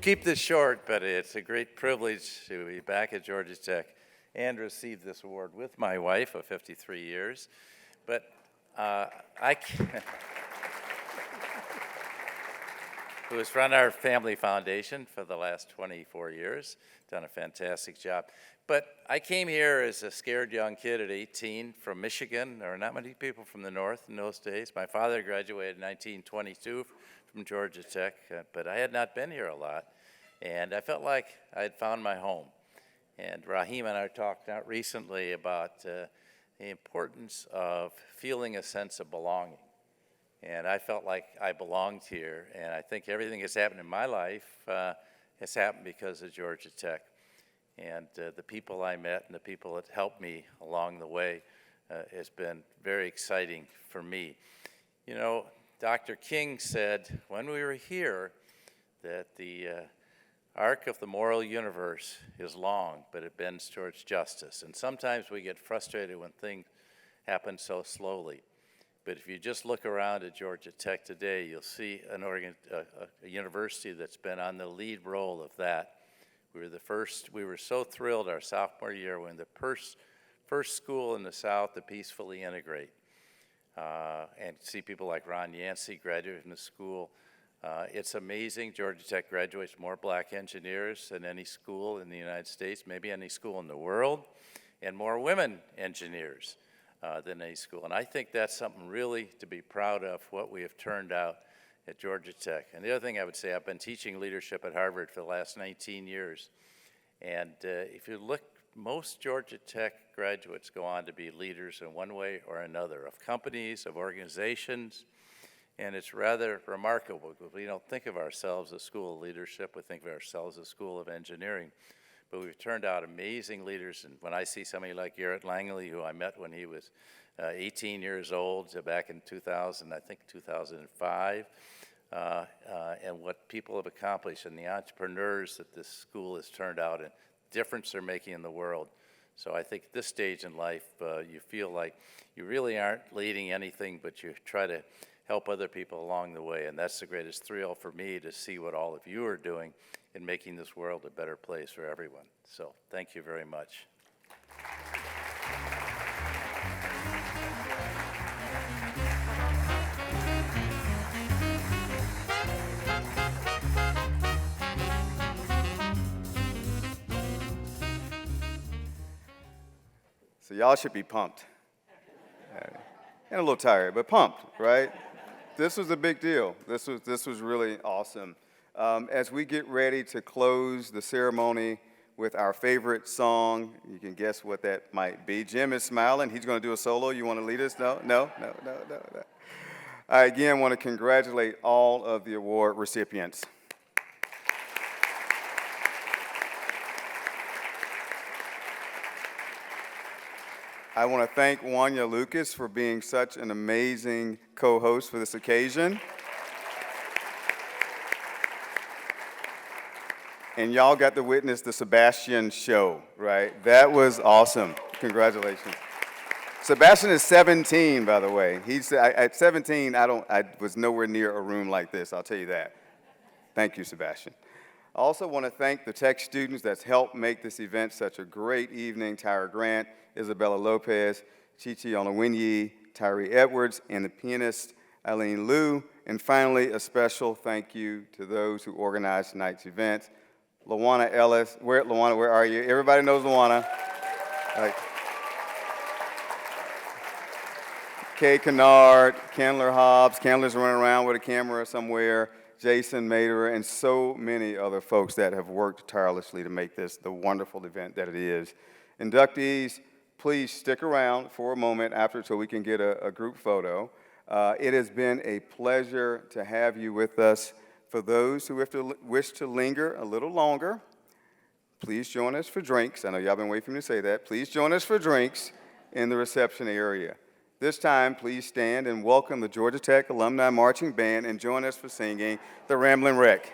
S4: Keep this short, but it's a great privilege to be back at Georgia Tech and receive this award with my wife of 53 years. But who has run our family foundation for the last 24 years, done a fantastic job. But I came here as a scared young kid at 18 from Michigan. There were not many people from the North in those days. My father graduated in 1922 from Georgia Tech, but I had not been here a lot. And I felt like I had found my home. And Raheem and I talked out recently about the importance of feeling a sense of belonging. And I felt like I belonged here. And I think everything that's happened in my life has happened because of Georgia Tech. And the people I met and the people that helped me along the way has been very exciting for me. You know, Dr. King said when we were here that the arc of the moral universe is long, but it bends towards justice. And sometimes we get frustrated when things happen so slowly. But if you just look around at Georgia Tech today, you'll see a university that's been on the lead role of that. We were so thrilled our sophomore year when the first school in the South to peacefully integrate. And see people like Ron Yancey graduate from the school. It's amazing. Georgia Tech graduates more black engineers than any school in the United States, maybe any school in the world, and more women engineers than any school. And I think that's something really to be proud of, what we have turned out at Georgia Tech. And the other thing I would say, I've been teaching leadership at Harvard for the last 19 years. And if you look, most Georgia Tech graduates go on to be leaders in one way or another, of companies, of organizations. And it's rather remarkable because we don't think of ourselves as a school of leadership. We think of ourselves as a school of engineering. But we've turned out amazing leaders. And when I see somebody like Garrett Langley, who I met when he was 18 years old, back in 2005, and what people have accomplished and the entrepreneurs that this school has turned out and difference they're making in the world. So I think at this stage in life, you feel like you really aren't leading anything, but you try to help other people along the way. And that's the greatest thrill for me, to see what all of you are doing in making this world a better place for everyone. So thank you very much.
S1: So y'all should be pumped. And a little tired, but pumped, right? This was a big deal. This was really awesome. As we get ready to close the ceremony with our favorite song, you can guess what that might be. Jim is smiling. He's going to do a solo. You want to lead us? No. I again want to congratulate all of the award recipients. I want to thank Wanya Lucas for being such an amazing co-host for this occasion. And y'all got to witness the Sebastian show, right? That was awesome. Congratulations. Sebastian is 17, by the way. At 17, I was nowhere near a room like this, I'll tell you that. Thank you, Sebastian. I also want to thank the tech students that's helped make this event such a great evening. Tyra Grant, Isabella Lopez, Chichi Onowinyi, Tyree Edwards, and the pianist Eileen Liu. And finally, a special thank you to those who organized tonight's event. Lawana Ellis, Lawana, where are you? Everybody knows Lawana. Kay Kennard, Candler Hobbs, Candler's running around with a camera somewhere, Jason Mader, and so many other folks that have worked tirelessly to make this the wonderful event that it is. Inductees, please stick around for a moment after so we can get a group photo. It has been a pleasure to have you with us. For those who wish to linger a little longer, please join us for drinks. I know y'all been waiting for me to say that. Please join us for drinks in the reception area. This time, please stand and welcome the Georgia Tech Alumni Marching Band and join us for singing the Ramblin' Wreck,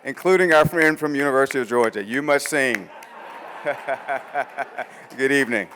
S1: including our friend from University of Georgia. You must sing. Good evening.